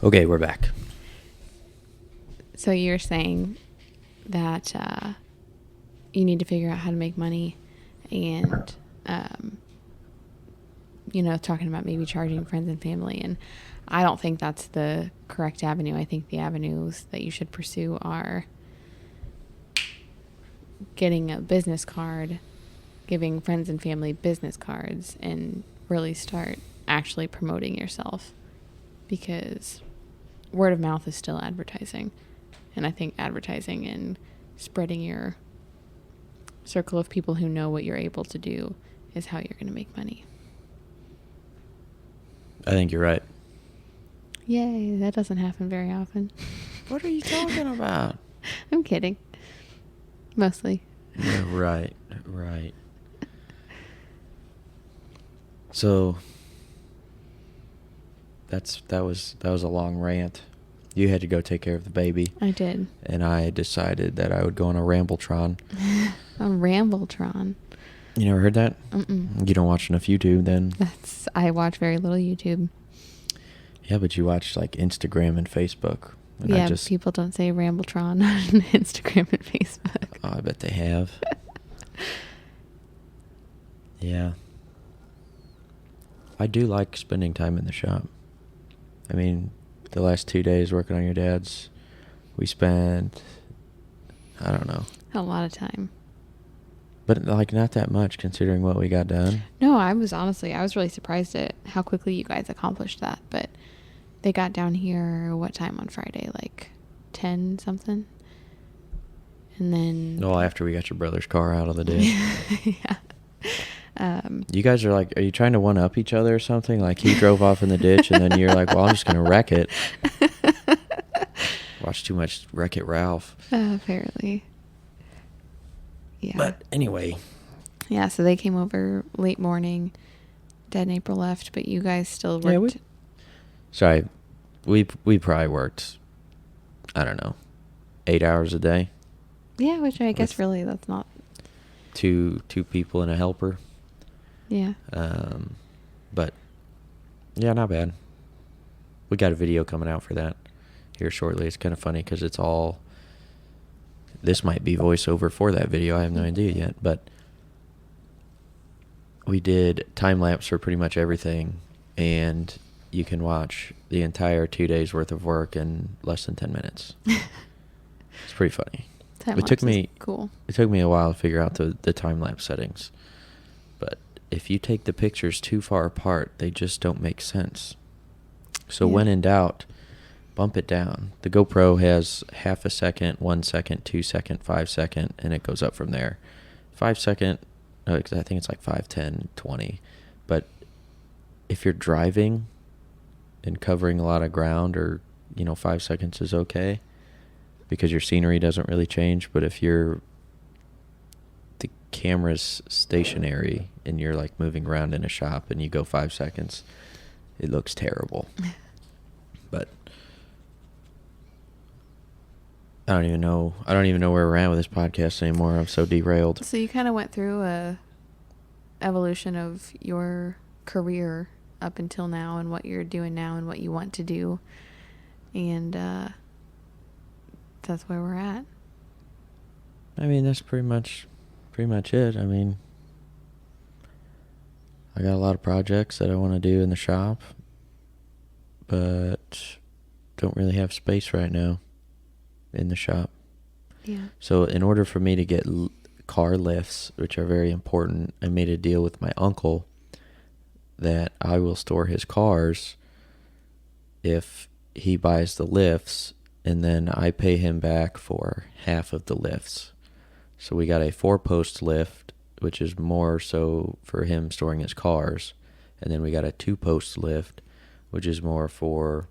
Okay, we're back. So you're saying that you need to figure out how to make money and, talking about maybe charging friends and family. And I don't think that's the correct avenue. I think the avenues that you should pursue are getting a business card, giving friends and family business cards, and really start actually promoting yourself, because word of mouth is still advertising. And I think advertising and spreading your circle of people who know what you're able to do is how you're going to make money. I think you're right. Yay, that doesn't happen very often. What are you talking about? I'm kidding. Mostly. Yeah, right. So that was a long rant. You had to go take care of the baby. I did. And I decided that I would go on a Rambletron. A Rambletron. You never heard that? Mm-mm. You don't watch enough YouTube then? I watch very little YouTube. Yeah, but you watch like Instagram and Facebook. And yeah, people don't say Rambletron on Instagram and Facebook. Oh, I bet they have. Yeah. I do like spending time in the shop. I mean, the last 2 days working on your dad's, we spent, I don't know. A lot of time. But like not that much considering what we got done. No, I was really surprised at how quickly you guys accomplished that. But they got down here, what time on Friday? Like 10 something? And then... Well, after we got your brother's car out of the ditch. Yeah. You guys are like, are you trying to one-up each other or something? Like he drove off in the ditch and then you're like, well, I'm just going to wreck it. Watch too much Wreck-It Ralph. Apparently. Yeah. But anyway. Yeah, so they came over late morning. Dad and April left, but you guys still worked. Yeah, we probably worked, I don't know, 8 hours a day. Yeah, which I guess really that's not... Two people and a helper. Yeah. But yeah, not bad. We got a video coming out for that here shortly. It's kind of funny because it's all... This might be voiceover for that video. I have no idea yet. But we did time-lapse for pretty much everything. And you can watch the entire 2 days worth of work in less than 10 minutes. It's pretty funny. Time-lapse is cool. It took me a while to figure out the time-lapse settings. But if you take the pictures too far apart, they just don't make sense. So when in doubt, bump it down. The GoPro has half a second, 1 second, 2 second, 5 second, and it goes up from there. 5 second, I think it's like 5, 10, 20. But if you're driving and covering a lot of ground, or 5 seconds is okay because your scenery doesn't really change. But if the camera's stationary and you're like moving around in a shop and you go 5 seconds, it looks terrible. But I don't even know where we're at with this podcast anymore. I'm so derailed. So you kind of went through a evolution of your career up until now and what you're doing now and what you want to do. And that's where we're at. I mean, that's pretty much it. I mean, I got a lot of projects that I want to do in the shop, but don't really have space right now in the shop. Yeah. So in order for me to get car lifts, which are very important, I made a deal with my uncle that I will store his cars if he buys the lifts, and then I pay him back for half of the lifts. So we got a 4-post lift, which is more so for him storing his cars, and then we got a 2-post lift, which is more for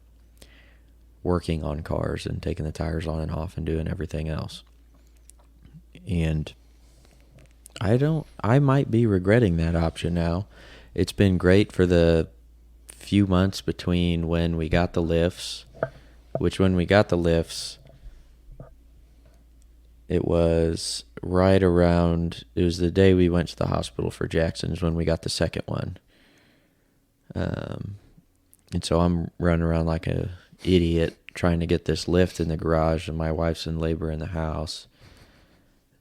working on cars and taking the tires on and off and doing everything else. And I might be regretting that option now. It's been great for the few months between when we got the lifts, it was right around, it was the day we went to the hospital for Jackson's when we got the second one. And so I'm running around like a idiot trying to get this lift in the garage, and my wife's in labor in the house.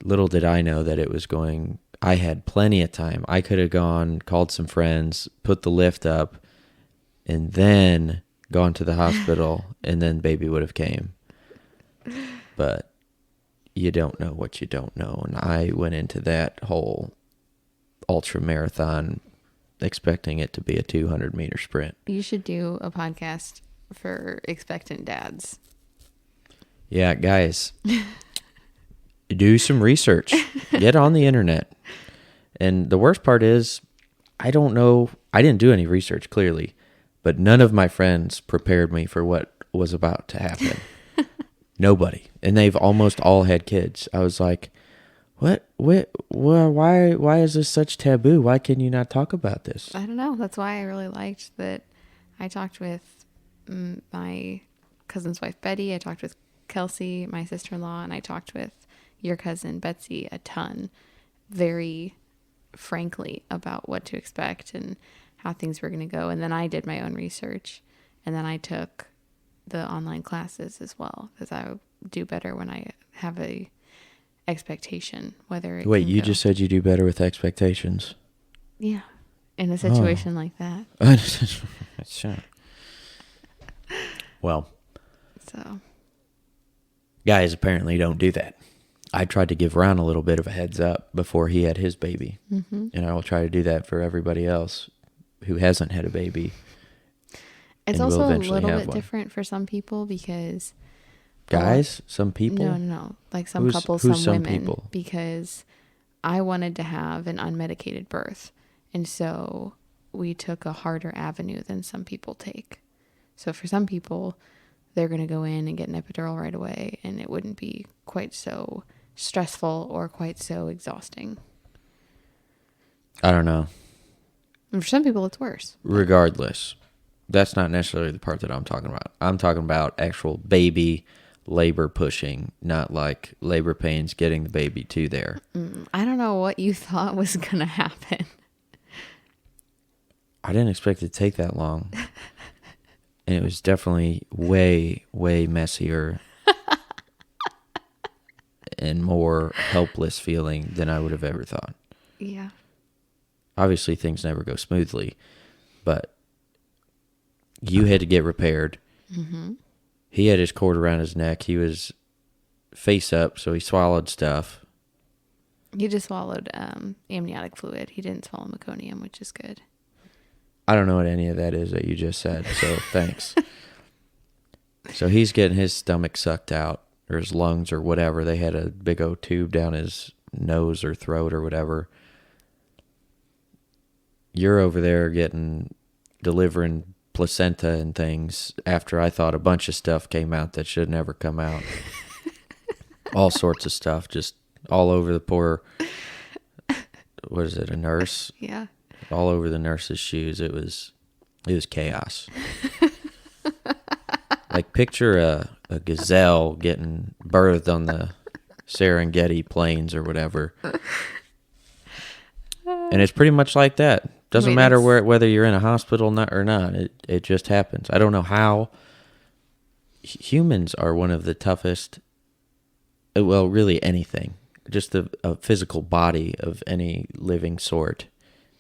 Little did I know that it was going. I had plenty of time. I could have gone, called some friends, put the lift up, and then gone to the hospital, and then baby would have came. But you don't know what you don't know, and I went into that whole ultra marathon expecting it to be a 200-meter sprint. You should do a podcast for expectant dads. Yeah, guys, do some research. Get on the internet. And the worst part is, I don't know. I didn't do any research, clearly, but none of my friends prepared me for what was about to happen. Nobody. And they've almost all had kids. I was like, why is this such taboo? Why can you not talk about this? I don't know. That's why I really liked that. I talked with my cousin's wife, Betty. I talked with Kelsey, my sister-in-law, and I talked with your cousin, Betsy, a ton, very frankly, about what to expect and how things were going to go. And then I did my own research, and then I took the online classes as well, because I do better when I have a expectation, whether it Wait, can you go. just said you do better with expectations. Yeah, in a situation like that. Sure. Well, So guys apparently don't do that. I tried to give Ron a little bit of a heads up before he had his baby. mm-hmm. And I will try to do that for everybody else who hasn't had a baby. It's and will also a eventually little have bit one. different for some people because Guys, some people. No. Like some Who's- couples, who's some some women. people? Because I wanted to have an unmedicated birth. And so we took a harder avenue than some people take. So for some people, they're going to go in and get an epidural right away, and it wouldn't be quite so stressful or quite so exhausting. I don't know. And for some people, it's worse. Regardless, that's not necessarily the part that I'm talking about. I'm talking about actual baby labor pushing, not like labor pains getting the baby to there. I don't know what you thought was going to happen. I didn't expect it to take that long. And it was definitely way, way messier and more helpless feeling than I would have ever thought. Yeah. Obviously, things never go smoothly, but you had to get repaired. Mm-hmm. He had his cord around his neck. He was face up, so he swallowed stuff. He just swallowed amniotic fluid. He didn't swallow meconium, which is good. I don't know what any of that is that you just said, so thanks. So he's getting his stomach sucked out, or his lungs, or whatever. They had a big old tube down his nose or throat or whatever. You're over there delivering placenta and things after I thought a bunch of stuff came out that should never come out. All sorts of stuff, just all over the poor, what is it, a nurse? Yeah. All over the nurse's shoes. It was chaos. Like picture a gazelle getting birthed on the Serengeti plains or whatever. And it's pretty much like that. Doesn't matter whether you're in a hospital or not. It just happens. I don't know how. Humans are one of the toughest. Well, really anything. Just a physical body of any living sort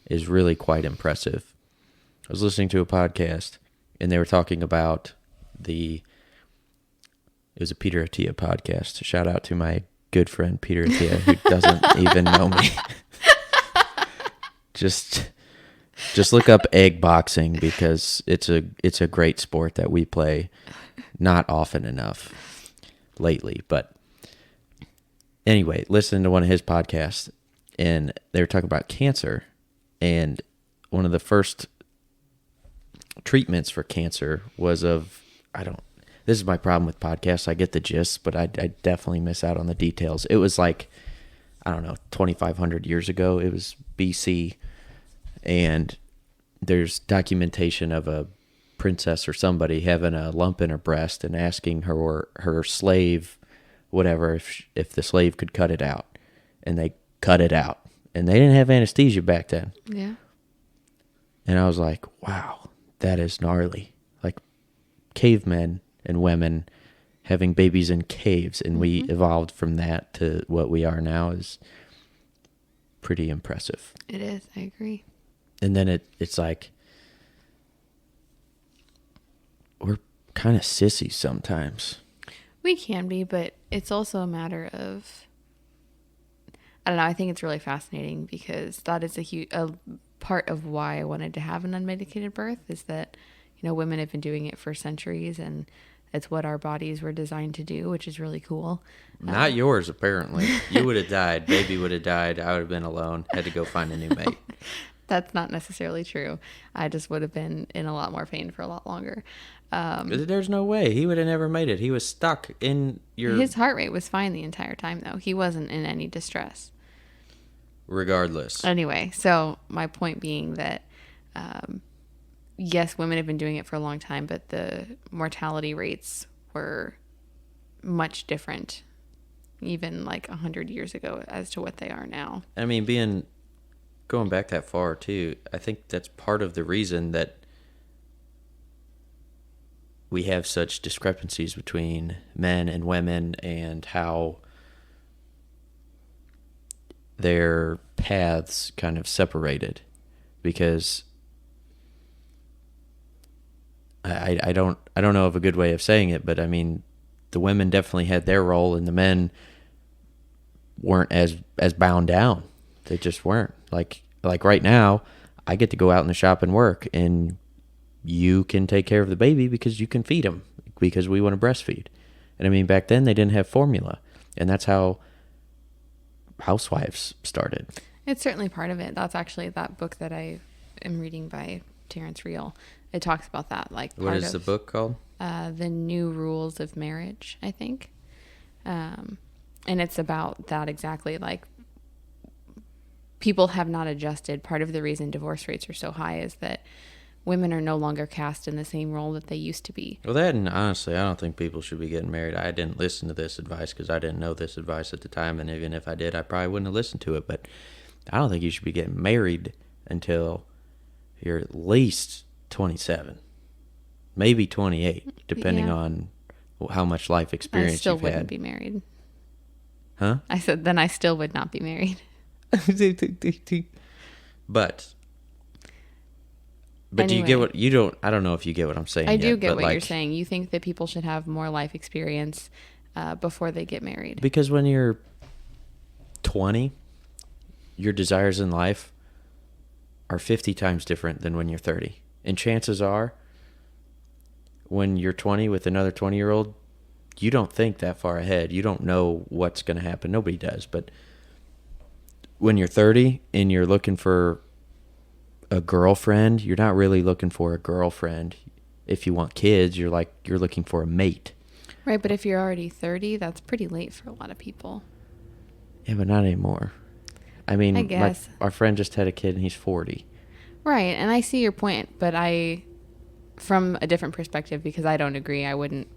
is really quite impressive. I was listening to a podcast, and they were talking about it was a Peter Attia podcast. Shout out to my good friend Peter Attia, who doesn't even know me. Just look up egg boxing, because it's a great sport that we play not often enough lately. But anyway, listening to one of his podcasts, and they were talking about cancer, and one of the first treatments for cancer was this is my problem with podcasts. I get the gist, but I definitely miss out on the details. It was like, I don't know, 2,500 years ago. It was BC. And there's documentation of a princess or somebody having a lump in her breast and asking her slave, whatever, if the slave could cut it out. And they cut it out. And they didn't have anesthesia back then. Yeah. And I was like, wow, that is gnarly. Like, cavemen and women having babies in caves, and we Mhm. evolved from that to what we are now is pretty impressive. It is. I agree. And then it's like we're kind of sissies sometimes. We can be, but it's also a matter of, I don't know. I think it's really fascinating because that is a part of why I wanted to have an unmedicated birth is that, women have been doing it for centuries and it's what our bodies were designed to do, which is really cool. Not yours, apparently. You would have died. Baby would have died. I would have been alone. Had to go find a new mate. That's not necessarily true. I just would have been in a lot more pain for a lot longer. There's no way. He would have never made it. He was stuck in your... His heart rate was fine the entire time, though. He wasn't in any distress. Regardless. Anyway, so my point being that, yes, women have been doing it for a long time, but the mortality rates were much different, even like 100 years ago, as to what they are now. I mean, going back that far, too, I think that's part of the reason that we have such discrepancies between men and women and how their paths kind of separated, because I don't know of a good way of saying it, but I mean, the women definitely had their role and the men weren't as bound down. They just weren't. Like right now, I get to go out in the shop and work, and you can take care of the baby because you can feed him, because we want to breastfeed. And I mean, back then they didn't have formula, and that's how housewives started. It's certainly part of it. That's actually that book that I am reading by Terrence Real. It talks about that. Like, what is the book called? The New Rules of Marriage, I think. And it's about that exactly. Like, people have not adjusted. Part of the reason divorce rates are so high is that women are no longer cast in the same role that they used to be. Well, that, and honestly, I don't think people should be getting married. I didn't listen to this advice because I didn't know this advice at the time, and even if I did, I probably wouldn't have listened to it. But I don't think you should be getting married until you're at least 27, maybe 28, depending on how much life experience I still you've wouldn't had. be married. Huh? I said then I still would not be married. But do you Anyway. get what you don't? I don't know if you get what I'm saying. I do yet, get but what you're saying. You think that people should have more life experience before they get married. Because when you're 20, your desires in life are 50 times different than when you're 30. And chances are, when you're 20 with another 20-year-old, you don't think that far ahead. You don't know what's going to happen. Nobody does. But when you're 30 and you're looking for a girlfriend, you're not really looking for a girlfriend. If you want kids, you're looking for a mate. Right, but if you're already 30, that's pretty late for a lot of people. Yeah, but not anymore. I mean, I guess. Our friend just had a kid and he's 40. Right, and I see your point, but from a different perspective, because I don't agree, I wouldn't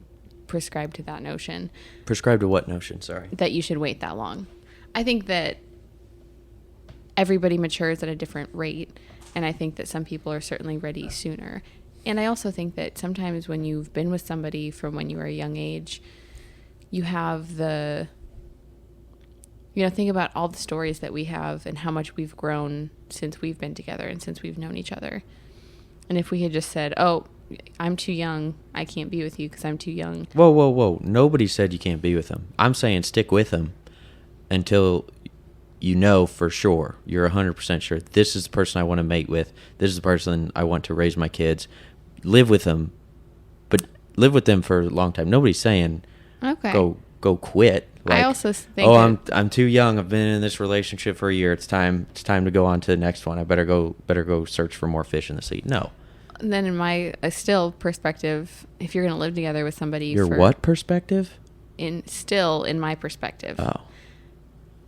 prescribe to that notion. Prescribe to what notion? Sorry. That you should wait that long. I think that everybody matures at a different rate, and I think that some people are certainly ready sooner. And I also think that sometimes when you've been with somebody from when you were a young age, you have think about all the stories that we have and how much we've grown since we've been together and since we've known each other. And if we had just said, oh, I'm too young, I can't be with you because I'm too young. Whoa. Nobody said you can't be with him. I'm saying stick with him until you know for sure, you're 100% sure, this is the person I want to mate with, this is the person I want to raise my kids. Live with them, but live with them for a long time. Nobody's saying go quit. Like, I also think I'm too young. I've been in this relationship for a year. It's time to go on to the next one. I better go search for more fish in the sea. No. Then in my still perspective, if you're going to live together with somebody, Your what perspective? In my perspective. Oh.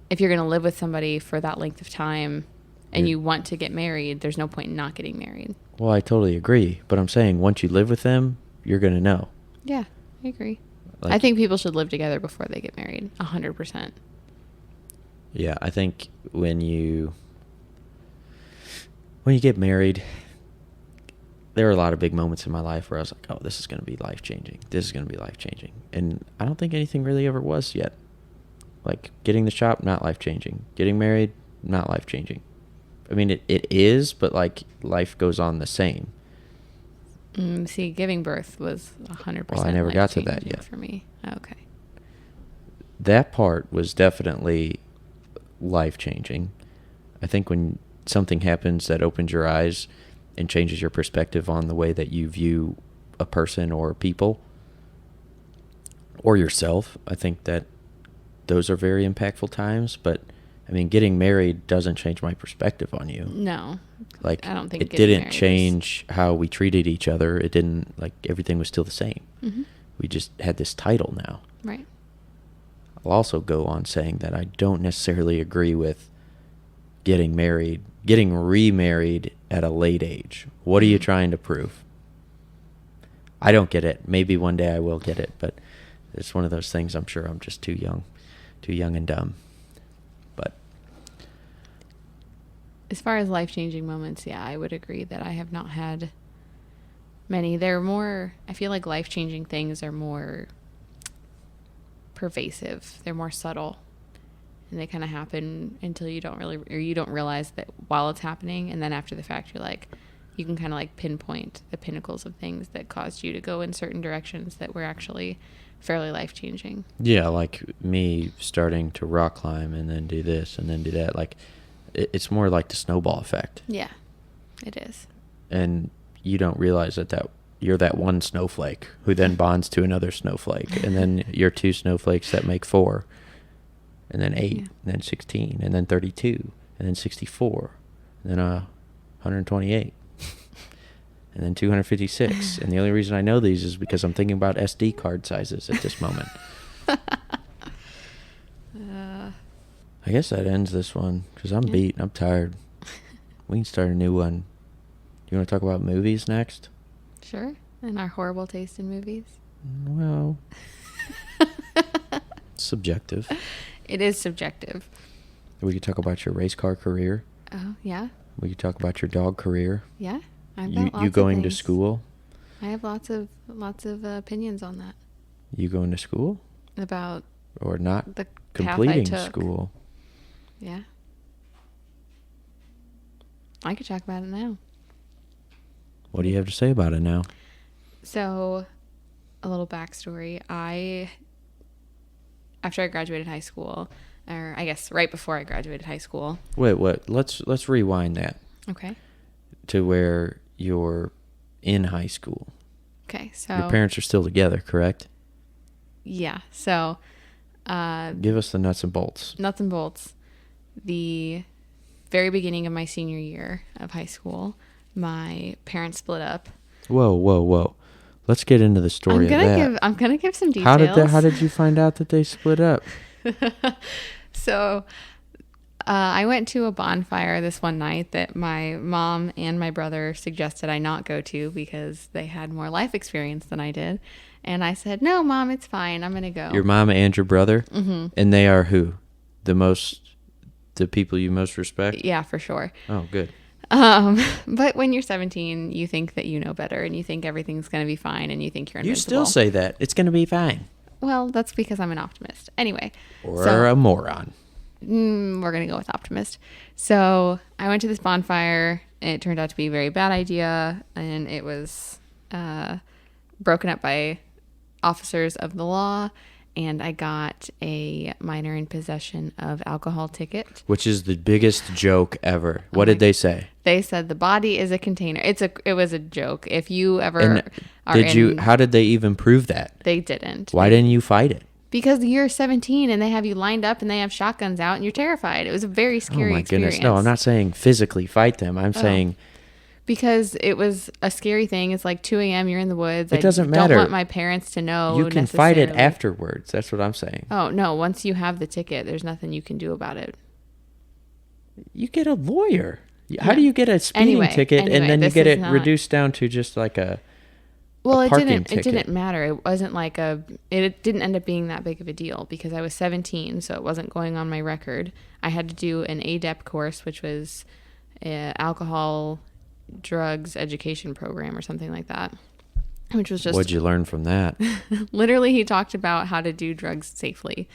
If you're going to live with somebody for that length of time and you want to get married, there's no point in not getting married. Well, I totally agree, but I'm saying once you live with them, you're going to know. Yeah, I agree. Like, I think people should live together before they get married, 100%. Yeah, I think when you get married, there were a lot of big moments in my life where I was like, oh, this is going to be life-changing. This is going to be life-changing. And I don't think anything really ever was yet. Like, getting the shop, not life-changing. Getting married, not life-changing. I mean, it is, but, like, life goes on the same. See, giving birth was 100% Well, I never got to that yet. for me. Okay. That part was definitely life-changing. I think when something happens that opens your eyes and changes your perspective on the way that you view a person or people or yourself, I think that those are very impactful times. But I mean, getting married doesn't change my perspective on you. No. Like, I don't think it getting didn't married change how we treated each other. It didn't, like, everything was still the same. Mm-hmm. We just had this title now. Right. I'll also go on saying that I don't necessarily agree with getting remarried at a late age. What are you trying to prove? I don't get it. Maybe one day I will get it, but it's one of those things. I'm sure I'm just too young and dumb. But As far as life-changing moments, yeah, I would agree that I have not had many. They're more, I feel like life-changing things are more pervasive. They're more subtle. And they kind of happen until you don't realize that while it's happening. And then after the fact, you're like, you can kind of like pinpoint the pinnacles of things that caused you to go in certain directions that were actually fairly life-changing. yeah, like me starting to rock climb and then do this and then do that. Like, it's more like the snowball effect. Yeah, it is. And you don't realize that you're that one snowflake who then bonds to another snowflake. And then you're two snowflakes that make 4. And then 8, and then 16, and then 32, and then 64, and then 128, and then 256. And the only reason I know these is because I'm thinking about SD card sizes at this moment. I guess that ends this one because I'm beat and I'm tired. We can start a new one. You want to talk about movies next? Sure. And our horrible taste in movies. Well, subjective. It is subjective. We could talk about your race car career. Oh, yeah. We could talk about your dog career. Yeah. I've got lots you of going to things. school? I have lots of opinions on that. You going to school? About Or not the completing path I took. school? Yeah. I could talk about it now. What do you have to say about it now? So, a little backstory. After I graduated high school, or I guess right before I graduated high school. Wait, what? Let's rewind that Okay. to where you're in high school. Okay, so Your parents are still together, correct? yeah. So, Give us the nuts and bolts. nuts and bolts. The very beginning of my senior year of high school, my parents split up. Whoa. Let's get into the story of that. I'm gonna give some details. How did you find out that they split up? So, I went to a bonfire this one night that my mom and my brother suggested I not go to because they had more life experience than I did. And I said, "No, Mom, it's fine. I'm going to go." Your mom and your brother? Mm-hmm. And they are who? The people you most respect? Yeah, for sure. Oh, good. But when you're 17, you think that you know better and you think everything's going to be fine and you think you're You invincible. still say that. It's going to be fine. Well, that's because I'm an optimist. Anyway. Or a moron. We're going to go with optimist. So I went to this bonfire and it turned out to be a very bad idea. And it was broken up by officers of the law. And I got a minor in possession of alcohol ticket. Which is the biggest joke ever. What did they say? They said the body is a container. It was a joke. If you ever How did they even prove that? They didn't. Why didn't you fight it? Because you're 17 and they have you lined up and they have shotguns out and you're terrified. It was a very scary Oh my experience. goodness. No, I'm not saying physically fight them. I'm saying because it was a scary thing. It's like 2 a.m. You're in the woods. It doesn't matter. I don't want my parents to know. you can fight it necessarily. afterwards. That's what I'm saying. Oh, no. Once you have the ticket, there's nothing you can do about it. You get a lawyer. How do you get a speeding ticket and then you this get is it not- reduced down to just like a Well, it parking didn't. ticket? It didn't matter. It wasn't like it didn't end up being that big of a deal because I was 17, so it wasn't going on my record. I had to do an ADEP course, which was alcohol drugs education program or something like that, which was just What'd you learn from that? literally he talked about how to do drugs safely.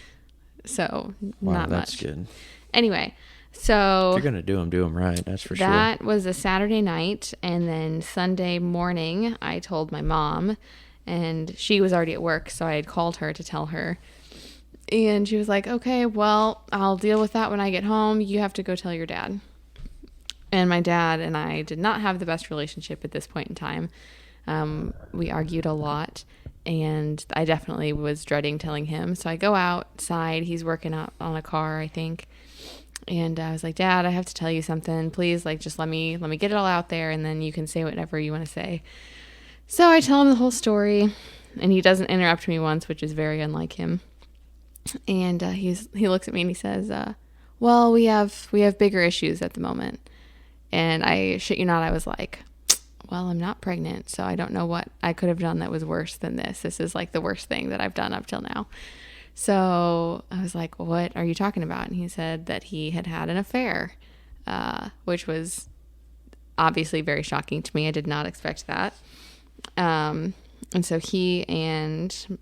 So Wow, not that's much. good. Anyway, If so you're gonna do them right. That's for sure. that was a Saturday night, and then Sunday morning I told my mom, and she was already at work, so I had called her to tell her. And she was like, okay, well, I'll deal with that when I get home. You have to go tell your dad. And my dad and I did not have the best relationship at this point in time. We argued a lot, and I definitely was dreading telling him. So I go outside. He's working out on a car, I think. And I was like, Dad, I have to tell you something. Please, like, just let me get it all out there, and then you can say whatever you want to say. So I tell him the whole story, and he doesn't interrupt me once, which is very unlike him. And he looks at me and he says, well, we have bigger issues at the moment. And I shit you not, I was like, well, I'm not pregnant, so I don't know what I could have done that was worse than this. This is like the worst thing that I've done up till now. So I was like, what are you talking about? And he said that he had an affair, which was obviously very shocking to me. I did not expect that. And so he and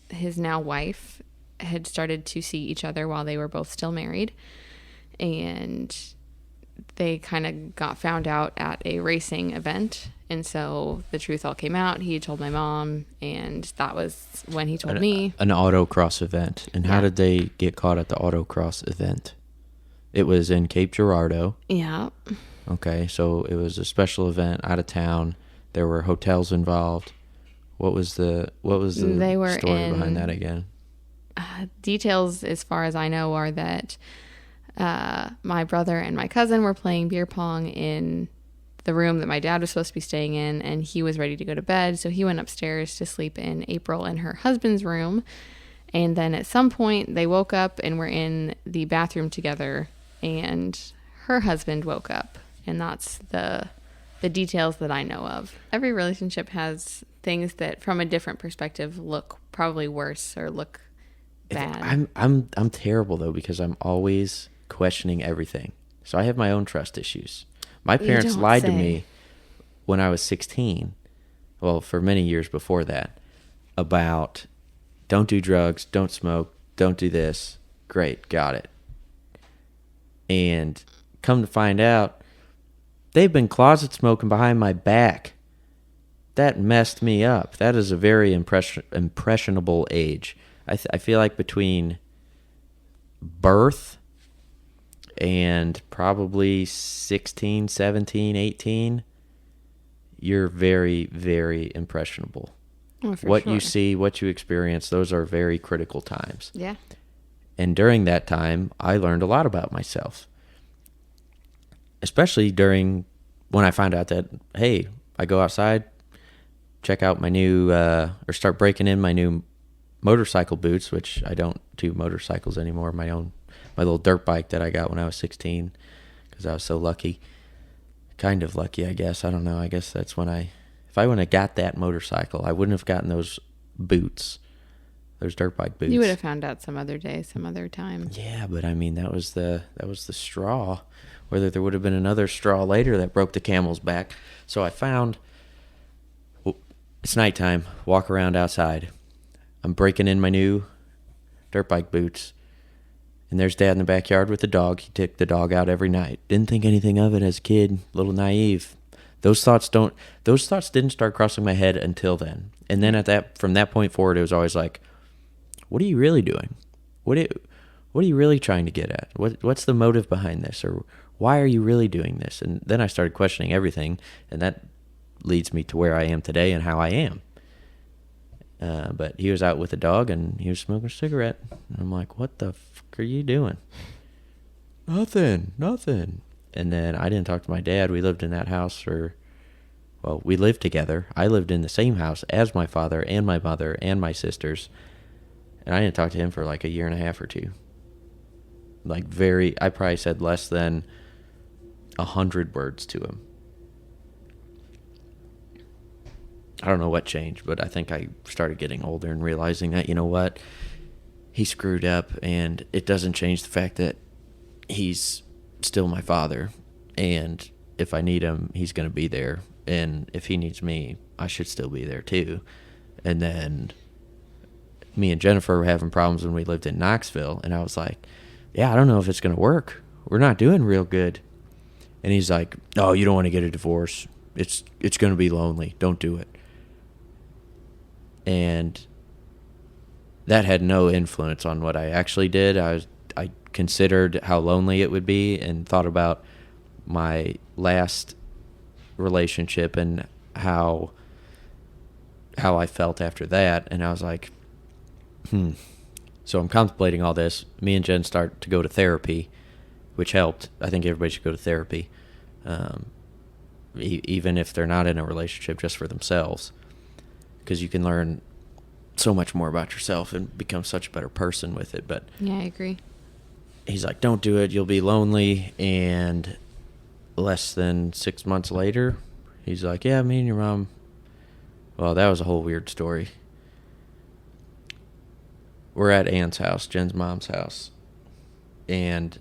his now wife had started to see each other while they were both still married. And they kind of got found out at a racing event. And so the truth all came out. He told my mom, and that was when he told me. An autocross event. And how did they get caught at the autocross event? It was in Cape Girardeau. Yeah. Okay, so it was a special event out of town. There were hotels involved. What was the story behind that again? Details, as far as I know, are that my brother and my cousin were playing beer pong in the room that my dad was supposed to be staying in, and he was ready to go to bed, so he went upstairs to sleep in April and her husband's room. And then at some point they woke up and were in the bathroom together, and her husband woke up, and that's the details that I know of. Every relationship has things that from a different perspective look probably worse or look bad. I'm terrible though, because I'm always questioning everything. So I have my own trust issues. My parents lied to me when I was 16, well, for many years before that, about don't do drugs, don't smoke, don't do this. Great, got it. And come to find out, they've been closet smoking behind my back. That messed me up. That is a very impressionable age. I feel like between birth and probably 16, 17, 18, you're very, very impressionable. Oh, for What sure. you see, what you experience, those are very critical times. Yeah. And during that time, I learned a lot about myself. Especially during when I found out that, hey, I go outside, check out my new, or start breaking in my new motorcycle boots, which I don't do motorcycles anymore. My little dirt bike that I got when I was 16, because I was so lucky. Kind of lucky, I guess. I don't know. I guess that's when if I wouldn't have got that motorcycle, I wouldn't have gotten those boots, those dirt bike boots. You would have found out some other day, some other time. Yeah, but I mean, that was the straw. Whether there would have been another straw later that broke the camel's back. So I found, it's nighttime, walk around outside. I'm breaking in my new dirt bike boots, and there's Dad in the backyard with the dog. He took the dog out every night. Didn't think anything of it as a kid, a little naive. Those thoughts didn't start crossing my head until then. And then from that point forward, it was always like, what are you really doing? What are you really trying to get at? What's the motive behind this? Or why are you really doing this? And then I started questioning everything, and that leads me to where I am today and how I am. But he was out with the dog, and he was smoking a cigarette. And I'm like, what the fuck are you doing? Nothing. And then I didn't talk to my dad. We lived in that house we lived together. I lived in the same house as my father and my mother and my sisters. And I didn't talk to him for like a year and a half or two. I probably said less than 100 words to him. I don't know what changed, but I think I started getting older and realizing that, you know what, he screwed up, and it doesn't change the fact that he's still my father, and if I need him, he's going to be there. And if he needs me, I should still be there too. And then me and Jennifer were having problems when we lived in Knoxville. And I was like, yeah, I don't know if it's going to work. We're not doing real good. And he's like, oh, you don't want to get a divorce. It's going to be lonely. Don't do it. And that had no influence on what I actually did. I considered how lonely it would be and thought about my last relationship and how I felt after that. And I was like, So I'm contemplating all this. Me and Jen start to go to therapy, which helped. I think everybody should go to therapy, even if they're not in a relationship, just for themselves, because you can learn so much more about yourself and become such a better person with it. But yeah, I agree. He's like, don't do it. You'll be lonely. And less than 6 months later, he's like, yeah, me and your mom. Well, that was a whole weird story. We're at Ann's house, Jen's mom's house. And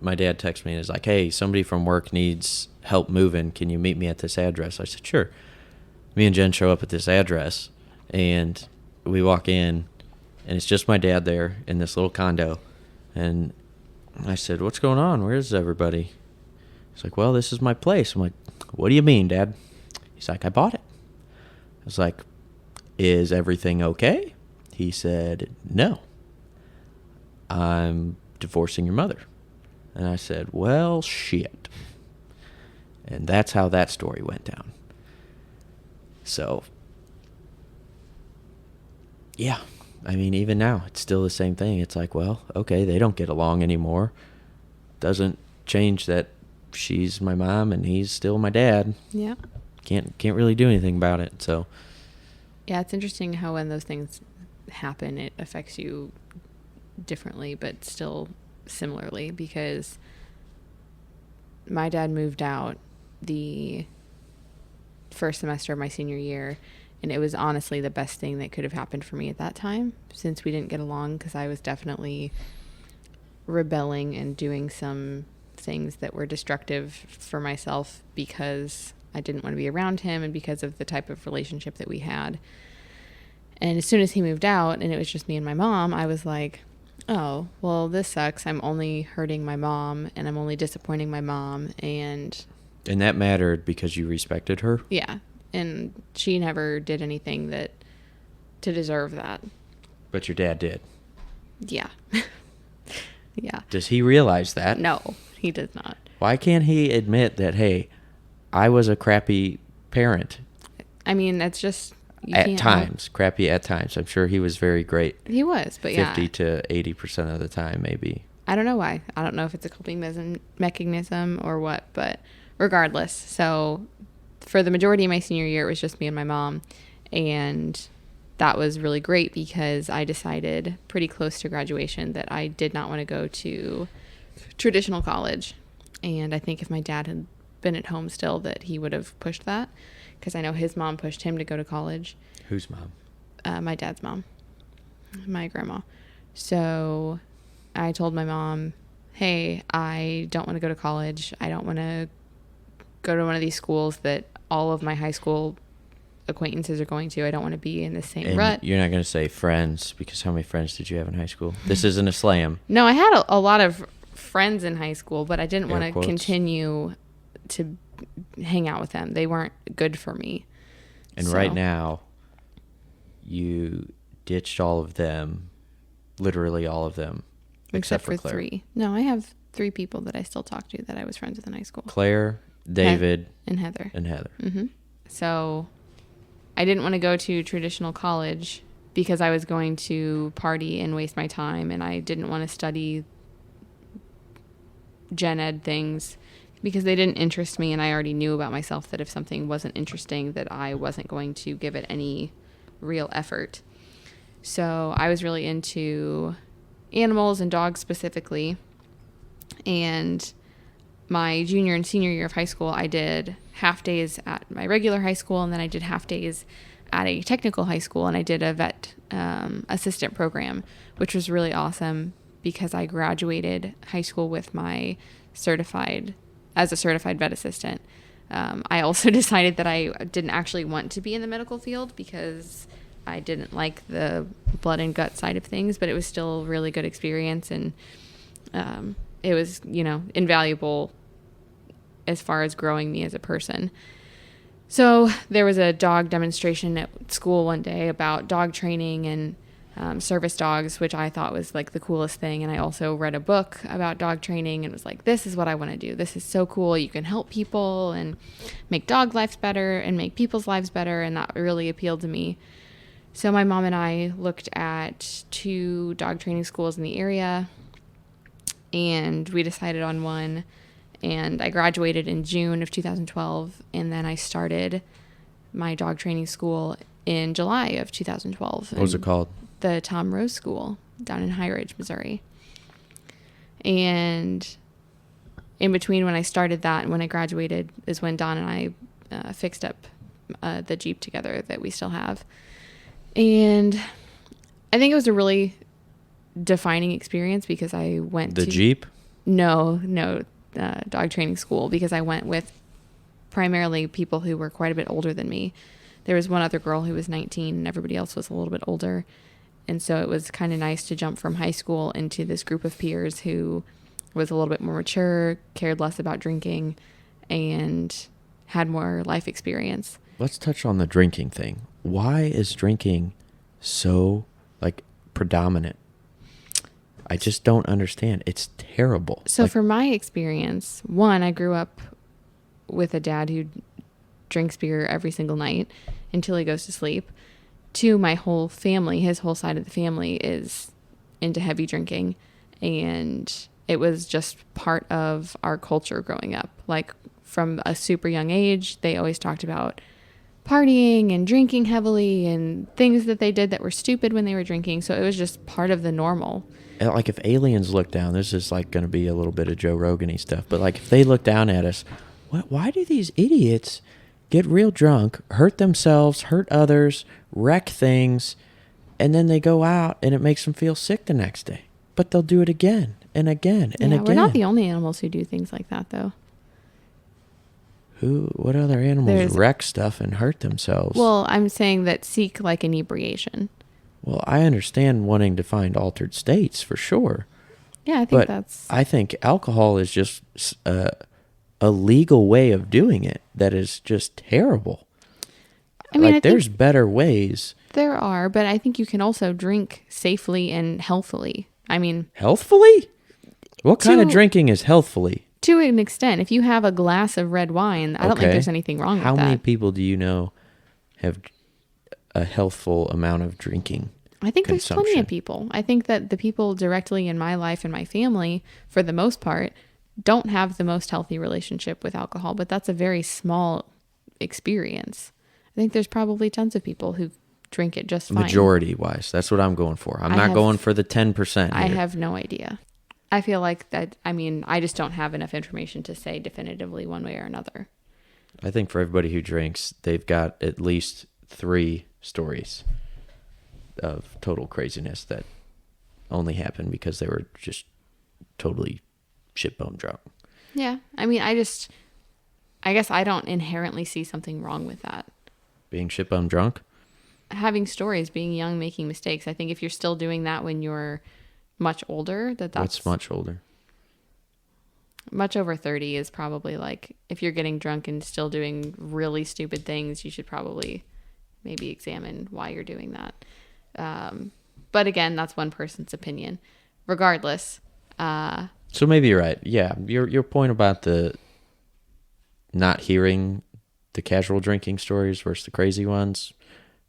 my dad texts me and is like, hey, somebody from work needs help moving. Can you meet me at this address? I said, sure. Me and Jen show up at this address, and we walk in, and it's just my dad there in this little condo. And I said, what's going on? Where's everybody? He's like, well, this is my place. I'm like, what do you mean, Dad? He's like, I bought it. I was like, is everything okay? He said, no. I'm divorcing your mother. And I said, well, shit. And that's how that story went down. So, yeah. I mean, even now, it's still the same thing. It's like, well, okay, they don't get along anymore. Doesn't change that she's my mom and he's still my dad. Yeah. Can't really do anything about it. So, yeah, it's interesting how when those things happen, it affects you differently, but still similarly, because my dad moved out the first semester of my senior year, and it was honestly the best thing that could have happened for me at that time, since we didn't get along, because I was definitely rebelling and doing some things that were destructive for myself because I didn't want to be around him and because of the type of relationship that we had. And as soon as he moved out and it was just me and my mom, I was like, oh, well, this sucks. I'm only hurting my mom and I'm only disappointing my mom. And that mattered because you respected her? Yeah. And she never did anything to deserve that. But your dad did? Yeah. Yeah. Does he realize that? No, he does not. Why can't he admit that, hey, I was a crappy parent? I mean, that's just... At times. Crappy at times. I'm sure he was very great. He was, but 50 to 80% of the time, maybe. I don't know why. I don't know if it's a coping mechanism or what, but regardless. So for the majority of my senior year, it was just me and my mom. And that was really great because I decided pretty close to graduation that I did not want to go to traditional college. And I think if my dad had been at home still, that he would have pushed that, because I know his mom pushed him to go to college. Whose mom? My dad's mom, my grandma. So I told my mom, hey, I don't want to go to college. I don't want to go to one of these schools that all of my high school acquaintances are going to. I don't want to be in the same rut. You're not going to say friends, because how many friends did you have in high school? This isn't a slam. No, I had a lot of friends in high school, but I didn't want to quotes. continue to hang out with them. They weren't good for me. And right now, you ditched all of them, literally all of them, except for Claire. 3. No, I have 3 people that I still talk to that I was friends with in high school. Claire, David, and Heather. Mm-hmm. So I didn't want to go to traditional college because I was going to party and waste my time, and I didn't want to study gen ed things because they didn't interest me, and I already knew about myself that if something wasn't interesting, that I wasn't going to give it any real effort. So I was really into animals and dogs specifically. And my junior and senior year of high school, I did half days at my regular high school, and then I did half days at a technical high school, and I did a vet assistant program, which was really awesome because I graduated high school with my certified as a certified vet assistant. I also decided that I didn't actually want to be in the medical field because I didn't like the blood and gut side of things, but it was still a really good experience, and it was, invaluable as far as growing me as a person. So there was a dog demonstration at school one day about dog training and service dogs, which I thought was like the coolest thing. And I also read a book about dog training and was like, this is what I want to do. This is so cool. You can help people and make dog lives better and make people's lives better. And that really appealed to me. So my mom and I looked at 2 dog training schools in the area, and we decided on one. And I graduated in June of 2012, and then I started my dog training school in July of 2012. What was it called? The Tom Rose School down in High Ridge, Missouri. And in between when I started that and when I graduated is when Don and I fixed up the Jeep together that we still have. And I think it was a really defining experience because I went to... The Jeep? No, dog training school, because I went with primarily people who were quite a bit older than me. There was one other girl who was 19 and everybody else was a little bit older. And so it was kind of nice to jump from high school into this group of peers who was a little bit more mature, cared less about drinking, and had more life experience. Let's touch on the drinking thing. Why is drinking so, predominant? I just don't understand. It's terrible. So for my experience, one, I grew up with a dad who drinks beer every single night until he goes to sleep. 2, my whole family, his whole side of the family is into heavy drinking. And it was just part of our culture growing up. Like from a super young age, they always talked about partying and drinking heavily and things that they did that were stupid when they were drinking. So it was just part of the normal. Like if aliens look down, this is going to be a little bit of Joe Rogan-y stuff, but if they look down at us, why do these idiots get real drunk, hurt themselves, hurt others, wreck things, and then they go out and it makes them feel sick the next day? But they'll do it again and again and again. We're not the only animals who do things like that, though. What other animals wreck stuff and hurt themselves? Well, I'm saying that seek inebriation. Well, I understand wanting to find altered states for sure. Yeah, I think alcohol is just a legal way of doing it that is just terrible. I mean, there's better ways. There are, but I think you can also drink safely and healthfully. I mean... Healthfully? What kind of drinking is healthfully? To an extent. If you have a glass of red wine, I don't think there's anything wrong with that. How many people do you know have a healthful amount of drinking? I think there's plenty of people. I think that the people directly in my life and my family, for the most part, don't have the most healthy relationship with alcohol, but that's a very small experience. I think there's probably tons of people who drink it just fine. Majority-wise, that's what I'm going for. I'm not going for the 10%. I have no idea. I feel like that, I just don't have enough information to say definitively one way or another. I think for everybody who drinks, they've got at least 3 stories of total craziness that only happened because they were just totally shitbone drunk. Yeah. I guess I don't inherently see something wrong with that. Being shitbone drunk? Having stories, being young, making mistakes. I think if you're still doing that when you're much older, that's... What's much older? Much over 30 is probably if you're getting drunk and still doing really stupid things, you should probably maybe examine why you're doing that. But again, that's one person's opinion. Regardless. So maybe you're right. Yeah, your point about the not hearing the casual drinking stories versus the crazy ones,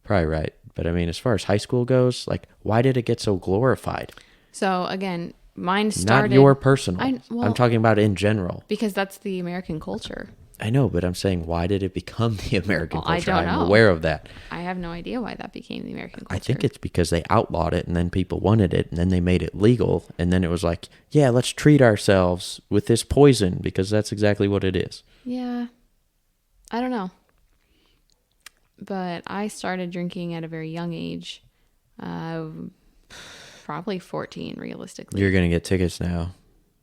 probably right. But as far as high school goes, why did it get so glorified? So again, mine started... Not your personal. I'm talking about in general. Because that's the American culture. I know, but I'm saying, why did it become the American culture? I don't know. I'm aware of that. I have no idea why that became the American culture. I think it's because they outlawed it, and then people wanted it, and then they made it legal, and then it was yeah, let's treat ourselves with this poison, because that's exactly what it is. Yeah. I don't know. But I started drinking at a very young age. Probably 14, realistically. You're going to get tickets now.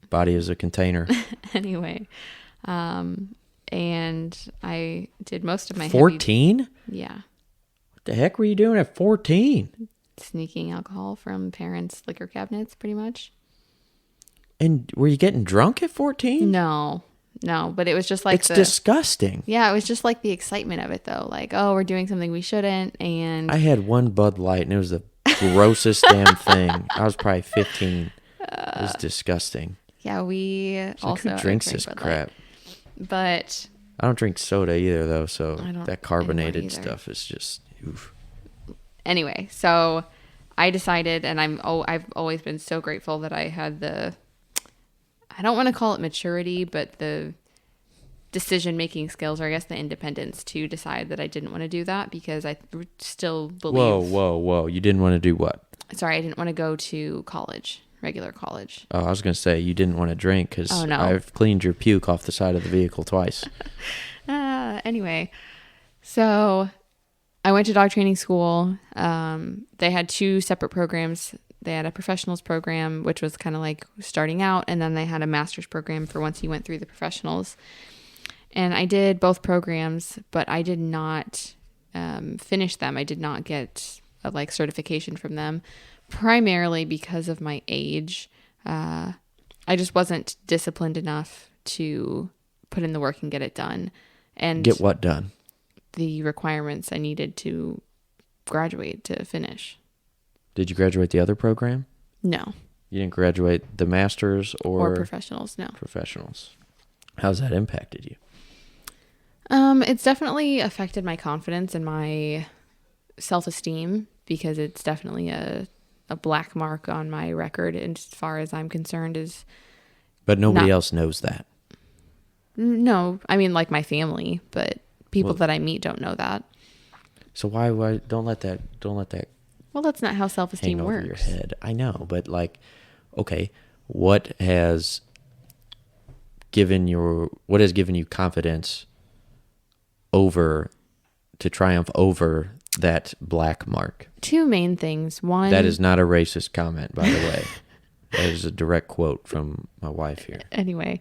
Body is a container. Anyway, And I did most of my 14? Yeah. What the heck were you doing at 14? Sneaking alcohol from parents' liquor cabinets, pretty much. And were you getting drunk at 14? No, but it was just like It's disgusting. Yeah, it was just like the excitement of it, though. Like, oh, we're doing something we shouldn't, and I had one Bud Light, and it was the grossest damn thing. I was probably 15. It was disgusting. yeah, we So also who drinks drank this Bud crap? Light. But I don't drink soda either, though, so I don't that carbonated anymore either. stuff is just oof. Anyway, so I decided, and I've always been so grateful that I had I don't want to call it maturity, but the decision-making skills, or I guess the independence to decide that I didn't want to do that, because I still believe... Whoa. You didn't want to do what? Sorry, I didn't want to go to college, regular college. Oh, I was going to say you didn't want to drink because no. I've cleaned your puke off the side of the vehicle twice. Anyway, so I went to dog training school. They had 2 separate programs. They had a professionals program, which was kind of like starting out, and then they had a master's program for once you went through the professionals. And I did both programs, but I did not finish them. I did not get a certification from them, primarily because of my age. I just wasn't disciplined enough to put in the work and get it done. And get what done? The requirements I needed to graduate to finish. Did you graduate the other program? No. You didn't graduate the master's or professionals? No. Professionals. How's that impacted you? It's definitely affected my confidence and my self-esteem, because it's definitely a black mark on my record, and as far as I'm concerned is... But nobody else knows that. No, I mean, like my family, but people that I meet don't know that. So why don't let that Well, that's not how self-esteem hang works. over your head. I know, but okay, what has given you confidence to triumph over that black mark? 2 main things. One... That is not a racist comment, by the way. That is a direct quote from my wife here. Anyway,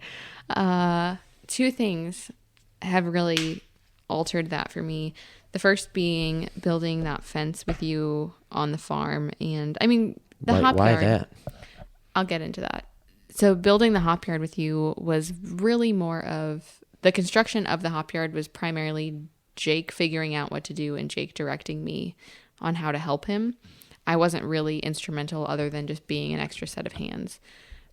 2 things have really altered that for me. The first being building that fence with you on the farm. And I mean, hop why yard. that? I'll get into that. So building the hop yard with you was really more of... The construction of the hop yard was primarily Jake figuring out what to do and Jake directing me on how to help him. I wasn't really instrumental other than just being an extra set of hands.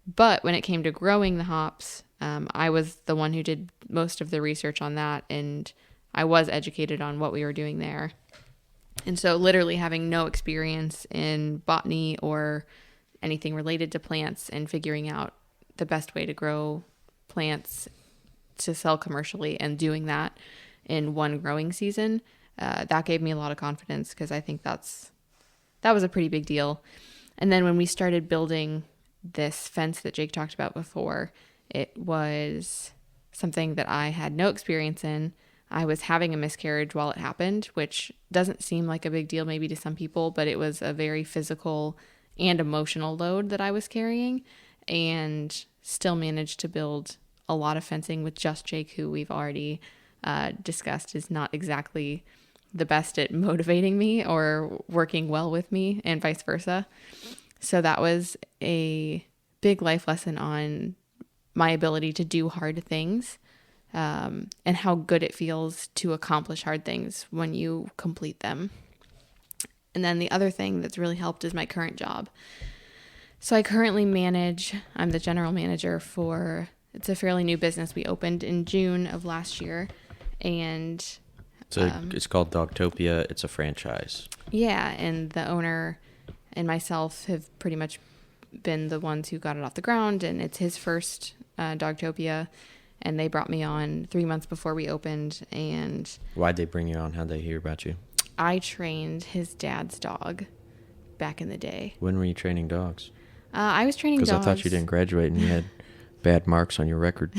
But when it came to growing the hops, I was the one who did most of the research on that, and I was educated on what we were doing there. And so literally having no experience in botany or anything related to plants, and figuring out the best way to grow plants to sell commercially, and doing that in one growing season, that gave me a lot of confidence, because I think that was a pretty big deal. And then when we started building this fence that Jake talked about before, it was something that I had no experience in. I was having a miscarriage while it happened, which doesn't seem like a big deal maybe to some people, but it was a very physical and emotional load that I was carrying, and still managed to build a lot of fencing with just Jake, who we've already discussed is not exactly the best at motivating me or working well with me, and vice versa. So that was a big life lesson on my ability to do hard things, and how good it feels to accomplish hard things when you complete them. And then the other thing that's really helped is my current job. So I currently I'm the general manager for... It's a fairly new business we opened in June of last year, and so it's called Dogtopia. It's a franchise. Yeah, and the owner and myself have pretty much been the ones who got it off the ground, and it's his first Dogtopia, and they brought me on 3 months before we opened. And why'd they bring you on? How'd they hear about you? I trained his dad's dog back in the day. When were you training dogs? I was training dogs. Because I thought you didn't graduate and you had bad marks on your record.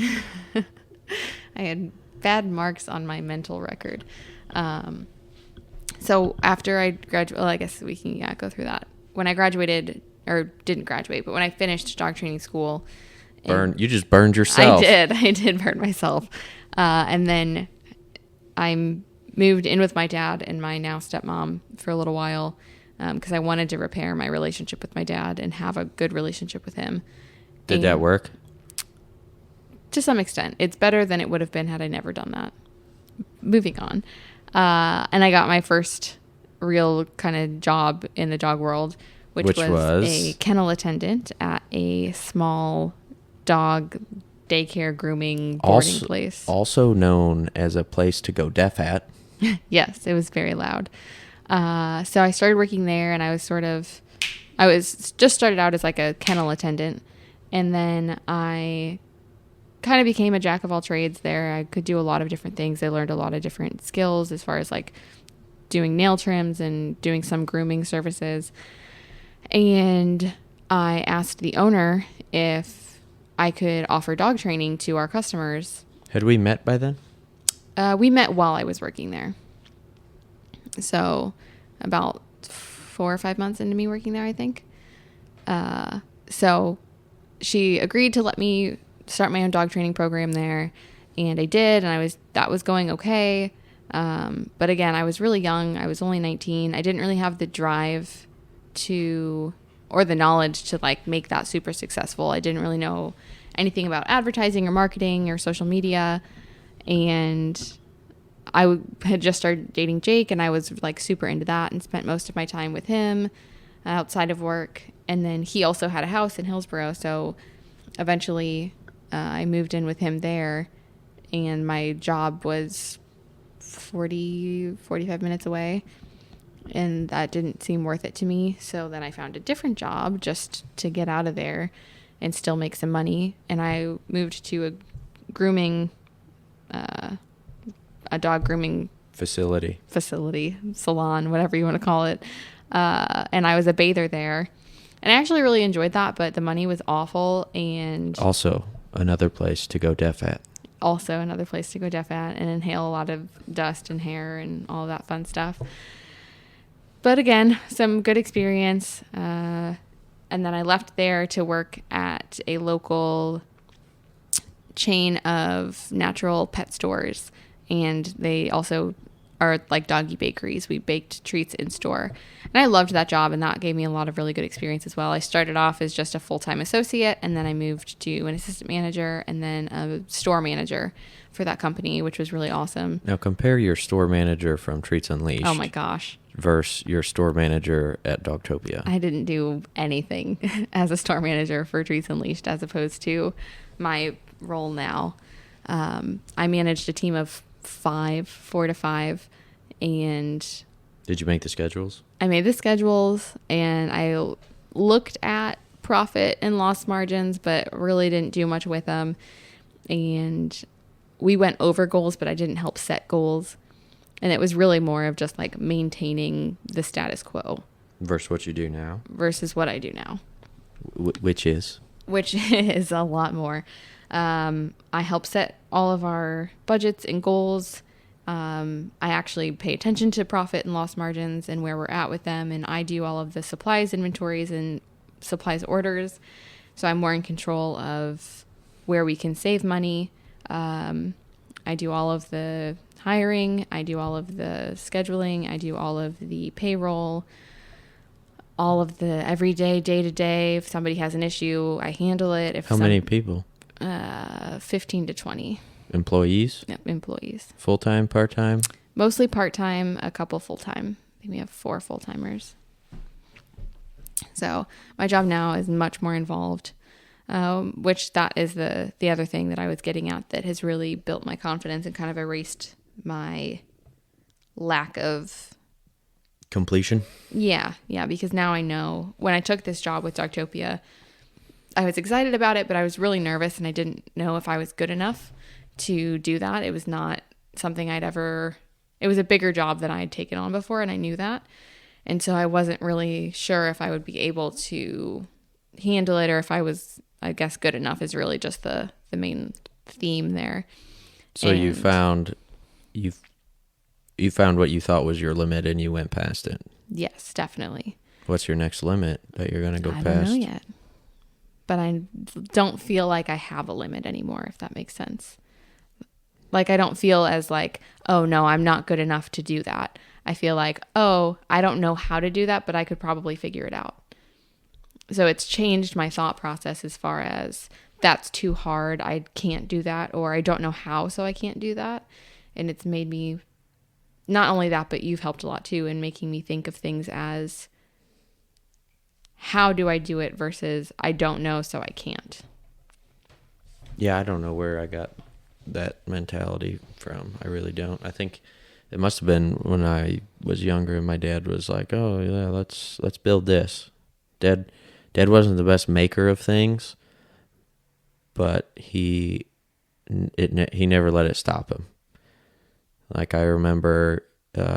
I had bad marks on my mental record. So after I graduated, well, I guess we can go through that. When I graduated, or didn't graduate, but when I finished dog training school You just burned yourself. I did burn myself. And then I moved in with my dad and my now stepmom for a little while because I wanted to repair my relationship with my dad and have a good relationship with him. Did that work? To some extent. It's better than it would have been had I never done that. Moving on. And I got my first real kind of job in the dog world, which was a kennel attendant at a small dog daycare grooming boarding place. Also known as a place to go deaf at. Yes, it was very loud. So I started working there, and I was just started out as like a kennel attendant, and then I kind of became a jack of all trades there. I could do a lot of different things. I learned a lot of different skills as far as like doing nail trims and doing some grooming services. And I asked the owner if I could offer dog training to our customers. Had we met by then? We met while I was working there. So about 4 or 5 months into me working there, I think. So she agreed to let me start my own dog training program there. And I did. And that was going okay. But again, I was really young. I was only 19. I didn't really have the drive or the knowledge to like make that super successful. I didn't really know anything about advertising or marketing or social media. And I had just started dating Jake, and I was like super into that and spent most of my time with him outside of work. And then he also had a house in Hillsboro. So eventually I moved in with him there, and my job was 45 minutes away, and that didn't seem worth it to me. So then I found a different job just to get out of there and still make some money. And I moved to a dog grooming facility, salon, whatever you want to call it. And I was a bather there, and I actually really enjoyed that, but the money was awful. And also another place to go deaf at. And inhale a lot of dust and hair and all of that fun stuff. But again, some good experience. And then I left there to work at a local chain of natural pet stores. And they also are like doggy bakeries. We baked treats in store. And I loved that job, and that gave me a lot of really good experience as well. I started off as just a full-time associate, and then I moved to an assistant manager and then a store manager for that company, which was really awesome. Now compare your store manager from Treats Unleashed. Oh my gosh. Versus your store manager at Dogtopia. I didn't do anything as a store manager for Treats Unleashed as opposed to my role now. I managed a team of 4 to 5, and did you make the schedules? I made the schedules, and I looked at profit and loss margins, but really didn't do much with them. And we went over goals, but I didn't help set goals. And it was really more of just like maintaining the status quo. Versus what you do now? Versus what I do now. Which is? Which is a lot more. I help set all of our budgets and goals. I actually pay attention to profit and loss margins and where we're at with them. And I do all of the supplies inventories and supplies orders. So I'm more in control of where we can save money. I do all of the hiring. I do all of the scheduling. I do all of the payroll, all of the everyday, day-to-day. If somebody has an issue, I handle it. How many people? 15 to 20. Employees? Yep, employees. Full-time, part-time? Mostly part-time, a couple full-time. I think we have 4 full-timers. So my job now is much more involved, which that is the other thing that I was getting at that has really built my confidence and kind of erased my lack of completion. Yeah, because now I know when I took this job with Dogtopia, I was excited about it, but I was really nervous, and I didn't know if I was good enough to do that. It was not something it was a bigger job than I had taken on before, and I knew that. And so I wasn't really sure if I would be able to handle it, or if I was, I guess, good enough is really just the main theme there. So you found what you thought was your limit, and you went past it. Yes, definitely. What's your next limit that you're going to go past? I don't know yet. but I don't feel like I have a limit anymore, if that makes sense. Like, I don't feel as like, oh no, I'm not good enough to do that. I feel like, oh, I don't know how to do that, but I could probably figure it out. So it's changed my thought process as far as that's too hard, I can't do that, or I don't know how, so I can't do that. And it's made me, not only that, but you've helped a lot too in making me think of things as, how do I do it versus I don't know, so I can't. Yeah, I don't know where I got that mentality from. I really don't. I think it must have been when I was younger and my dad was like, "Oh, yeah, let's build this." Dad wasn't the best maker of things, but he never let it stop him. Like, I remember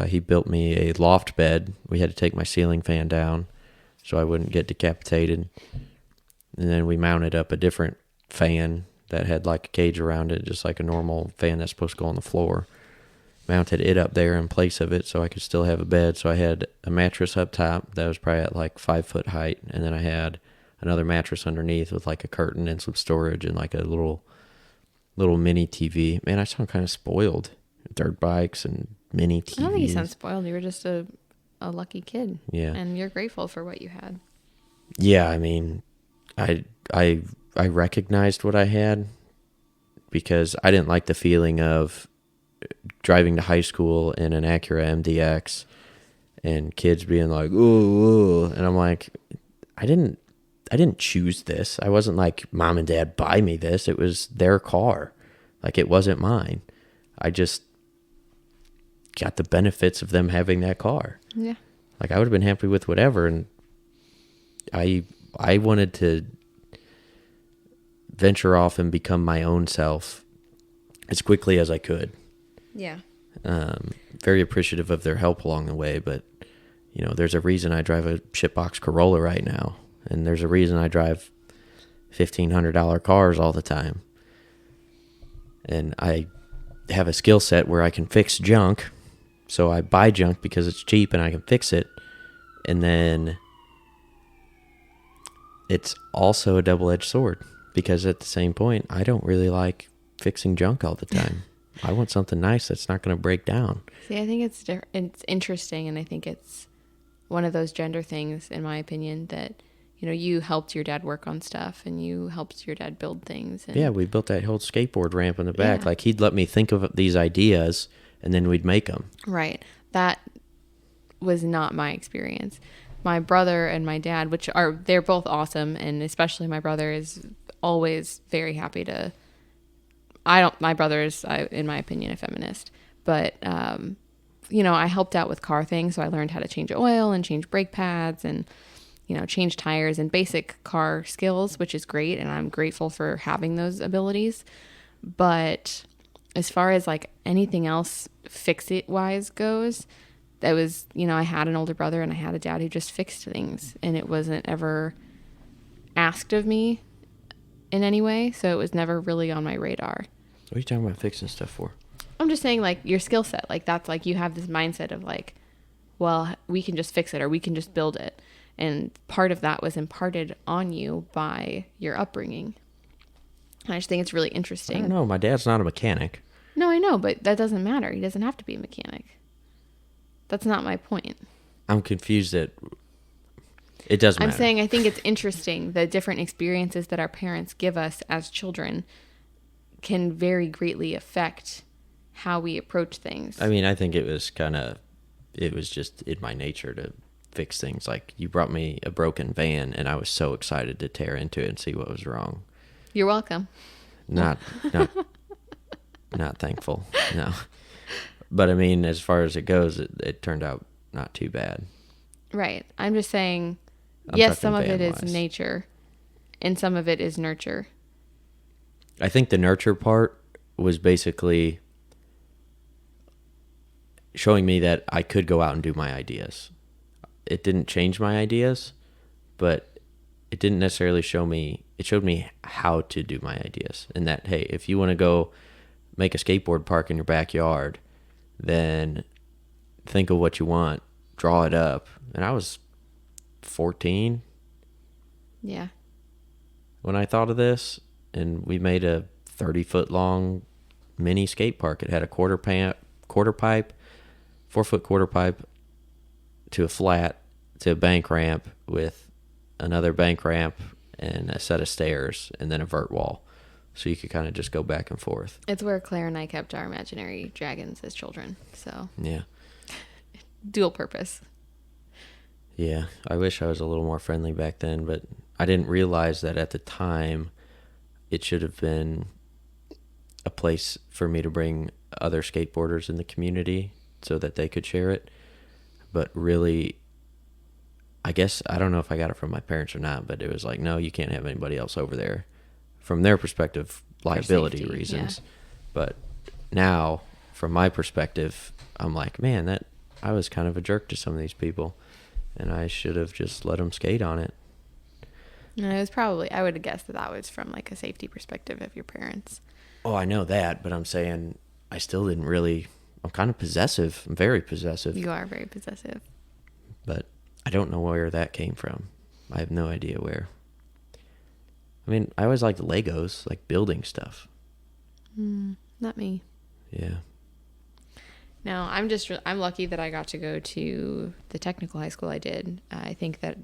he built me a loft bed. We had to take my ceiling fan down so I wouldn't get decapitated. And then we mounted up a different fan that had like a cage around it, just like a normal fan that's supposed to go on the floor. Mounted it up there in place of it so I could still have a bed. So I had a mattress up top that was probably at like 5 foot height. And then I had another mattress underneath with like a curtain and some storage and like a little mini TV. Man, I sound kind of spoiled. Dirt bikes and mini TVs. I don't think you sound spoiled. You were just a lucky kid. Yeah. And you're grateful for what you had. Yeah, I mean, I recognized what I had because I didn't like the feeling of driving to high school in an Acura MDX and kids being like, ooh, and I'm like, I didn't choose this. I wasn't like, mom and dad buy me this. It was their car. Like, it wasn't mine. I just got the benefits of them having that car. Yeah. Like, I would have been happy with whatever, and I wanted to venture off and become my own self as quickly as I could. Yeah. Very appreciative of their help along the way, but you know, there's a reason I drive a shitbox Corolla right now, and there's a reason I drive $1,500 cars all the time, and I have a skill set where I can fix junk, so I buy junk because it's cheap and I can fix it, and then it's also a double-edged sword because at the same point, I don't really like fixing junk all the time. I want something nice that's not going to break down. See, I think it's interesting, and I think it's one of those gender things, in my opinion, that, you know, you helped your dad work on stuff, and you helped your dad build things. And yeah, we built that whole skateboard ramp in the back. Yeah. Like, he'd let me think of these ideas, and then we'd make them. Right. That was not my experience. My brother and my dad, they're both awesome, and especially my brother is always very happy to. My brother is, in my opinion, a feminist, but you know, I helped out with car things, so I learned how to change oil and change brake pads and, you know, change tires and basic car skills, which is great, and I'm grateful for having those abilities. But as far as like anything else fix-it wise goes, that was, you know, I had an older brother and I had a dad who just fixed things, and it wasn't ever asked of me in any way, so it was never really on my radar. What are you talking about fixing stuff for? I'm just saying, like, your skill set, like, that's like, you have this mindset of like, well, we can just fix it or we can just build it. And part of that was imparted on you by your upbringing. And I just think it's really interesting. I don't know. My dad's not a mechanic. No, I know, but that doesn't matter. He doesn't have to be a mechanic. That's not my point. I'm confused that it doesn't matter. I'm saying I think it's interesting the different experiences that our parents give us as children can very greatly affect how we approach things. I mean, I think it was just in my nature to fix things. Like, you brought me a broken van, and I was so excited to tear into it and see what was wrong. You're welcome. Not thankful, no. But I mean, as far as it goes, it turned out not too bad. Right. I'm just saying, I'm yes, some of talking it is van-wise. nature, and some of it is nurture. I think the nurture part was basically showing me that I could go out and do my ideas. It didn't change my ideas, but it didn't necessarily show me. It showed me how to do my ideas. And that, hey, if you want to go make a skateboard park in your backyard, then think of what you want, draw it up. And I was 14. Yeah. when I thought of this, and we made a 30-foot long mini skate park. It had a quarter pipe, 4-foot quarter pipe to a flat to a bank ramp with another bank ramp and a set of stairs and then a vert wall. So you could kind of just go back and forth. It's where Claire and I kept our imaginary dragons as children. So Yeah. dual purpose. Yeah. I wish I was a little more friendly back then, but I didn't realize that at the time it should have been a place for me to bring other skateboarders in the community so that they could share it. But really, I guess, I don't know if I got it from my parents or not, but it was like, no, you can't have anybody else over there. From their perspective, liability safety, reasons. yeah. But now, from my perspective, I'm like, man, that I was kind of a jerk to some of these people, and I should have just let them skate on it. And it was probably, I would have guessed that that was from like a safety perspective of your parents. Oh, I know that, but I'm saying I still didn't really. I'm kind of possessive. I'm very possessive. You are very possessive. But I don't know where that came from. I have no idea where. I mean, I always liked Legos, like building stuff. Not me. Yeah. No, I'm lucky that I got to go to the technical high school I did. I think that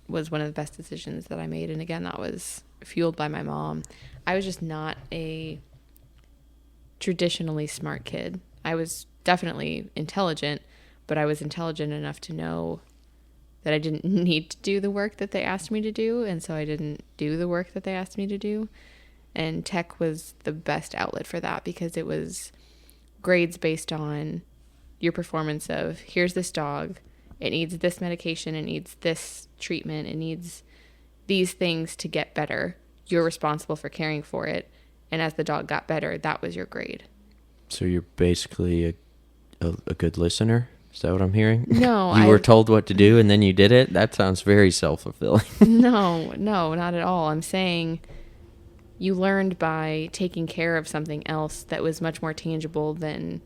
was one of the best decisions that I made. And again, that was fueled by my mom. I was just not a traditionally smart kid. I was definitely intelligent, but I was intelligent enough to know that I didn't need to do the work that they asked me to do, and so I didn't do the work that they asked me to do. And tech was the best outlet for that because it was grades based on your performance of, here's this dog, it needs this medication, it needs this treatment, it needs these things to get better. You're responsible for caring for it. And as the dog got better, that was your grade. So you're basically a good listener? Is that what I'm hearing? No. You were told what to do and then you did it? That sounds very self-fulfilling. No, not at all. I'm saying you learned by taking care of something else that was much more tangible than...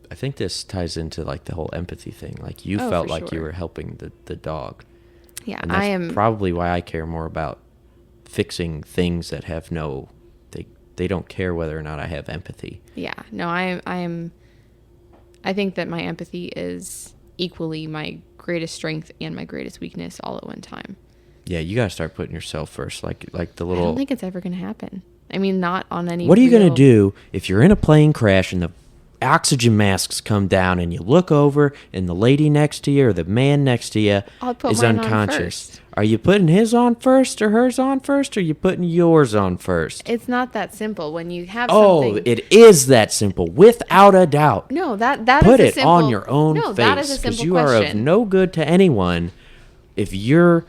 I think this ties into like the whole empathy thing. Like you Oh, felt for like you sure. were helping the dog. Yeah, And that's I am... probably why I care more about fixing things that have no... They don't care whether or not I have empathy. Yeah, no, I think that my empathy is equally my greatest strength and my greatest weakness all at one time. Yeah, you gotta start putting yourself first. Like the I little... don't think it's ever going to happen. I mean, not on any... What are you going real- to do if you're in a plane crash and the oxygen masks come down and you look over and the lady next to you or the man next to you I'll put is mine on unconscious? first. Are you putting his on first or hers on first, or are you putting yours on first? It's not that simple. When you have Oh, something... it is that simple, without a doubt. No, that Put is a it simple... on your own No, that is face, a because simple you are of question. no good to anyone if you're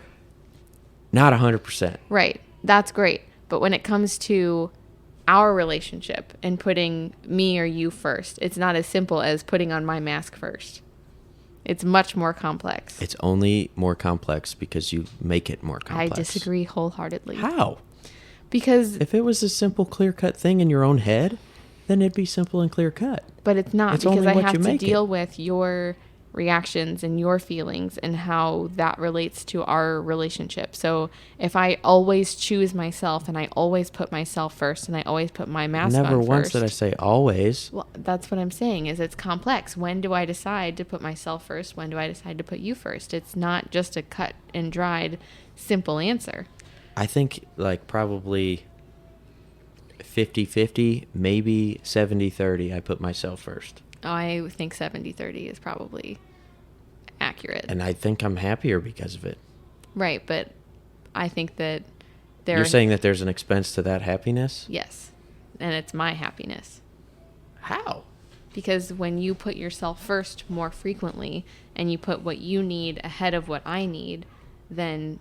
not 100%. Right. That's great. But when it comes to our relationship and putting me or you first, it's not as simple as putting on my mask first. It's much more complex. It's only more complex because you make it more complex. I disagree wholeheartedly. How? Because... If it was a simple, clear-cut thing in your own head, then it'd be simple and clear-cut. But it's not, It's because only I what have you to make it. deal with your reactions and your feelings and how that relates to our relationship. So if I always choose myself and I always put myself first and I always put my mask on Never first. once did I say always. Well, that's what I'm saying, is it's complex. When do I decide to put myself first? When do I decide to put you first? It's not just a cut and dried simple answer. I think like probably 50-50, maybe 70-30. I put myself first. I think 70-30 is probably accurate. And I think I'm happier because of it. Right, but I think that You're saying that there's an expense to that happiness? Yes, and it's my happiness. How? Because when you put yourself first more frequently and you put what you need ahead of what I need, then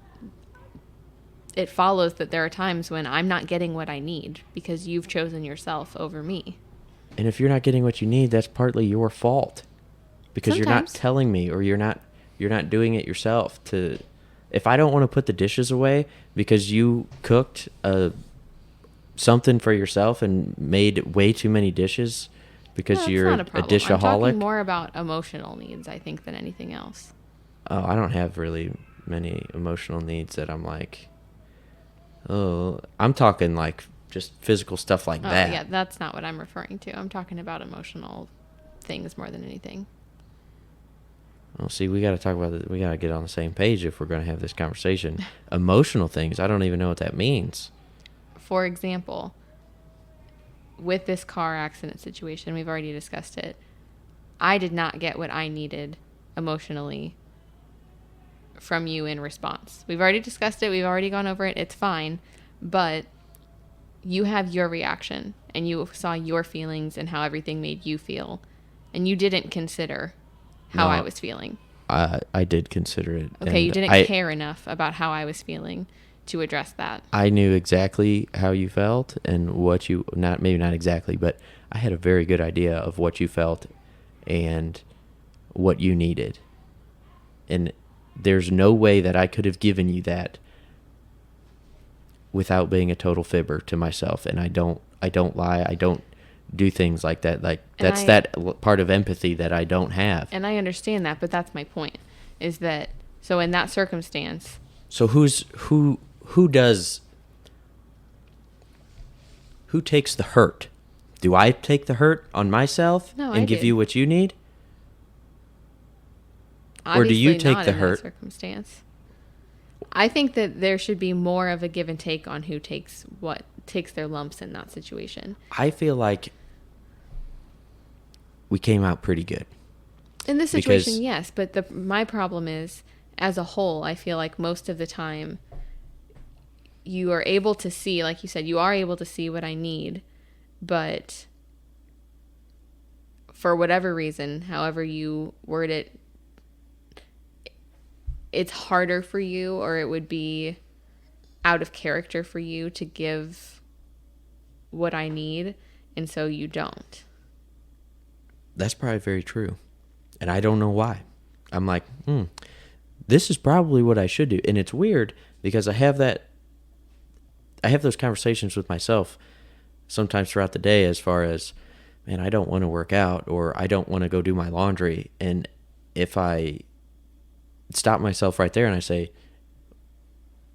it follows that there are times when I'm not getting what I need because you've chosen yourself over me. And if you're not getting what you need, that's partly your fault. Because you're not Sometimes. telling me, or you're not doing it yourself. If I don't want to put the dishes away because you cooked something for yourself and made way too many dishes because No, you're it's not a problem. I'm dishaholic. talking more about emotional needs, I think, than anything else. Oh, I don't have really many emotional needs that I'm like, oh, I'm talking like just physical stuff like Oh, that. yeah, that's not what I'm referring to. I'm talking about emotional things more than anything. Well, see, we got to talk about it. We got to get on the same page if we're going to have this conversation. Emotional things, I don't even know what that means. For example, with this car accident situation, we've already discussed it. I did not get what I needed emotionally from you in response. We've already discussed it. We've already gone over it. It's fine. But you have your reaction and you saw your feelings and how everything made you feel. And you didn't consider how I was feeling. I did consider it. Okay, you didn't care enough about how I was feeling to address that. I knew exactly how you felt and what you, maybe not exactly, but I had a very good idea of what you felt and what you needed. And there's no way that I could have given you that without being a total fibber to myself. And I don't lie. I don't do things like that. Like that's that part of empathy that I don't have. And I understand that, but that's my point, is that, so in that circumstance. So who takes the hurt? Do I take the hurt on myself and give you what you need? Obviously, or do you take not the in hurt? That circumstance. I think that there should be more of a give and take on who takes their lumps in that situation. I feel like we came out pretty good. In this situation, yes, but my problem is, as a whole, I feel like most of the time you are able to see, like you said, you are able to see what I need, but for whatever reason, however you word it, it's harder for you, or it would be out of character for you to give what I need, and so you don't. That's probably very true. And I don't know why. I'm like, this is probably what I should do. And it's weird because I have those conversations with myself sometimes throughout the day as far as, man, I don't want to work out or I don't want to go do my laundry. And if I stop myself right there and I say,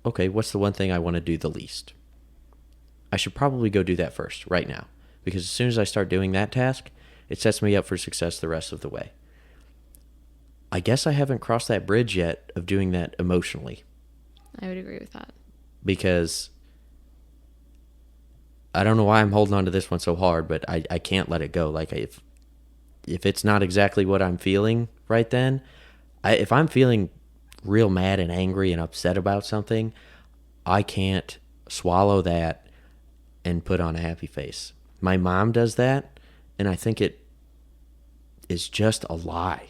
okay, what's the one thing I want to do the least? I should probably go do that first right now. Because as soon as I start doing that task, it sets me up for success the rest of the way. I guess I haven't crossed that bridge yet of doing that emotionally. I would agree with that. Because I don't know why I'm holding on to this one so hard, but I can't let it go. Like if it's not exactly what I'm feeling right then, if I'm feeling real mad and angry and upset about something, I can't swallow that and put on a happy face. My mom does that, and I think it is just a lie.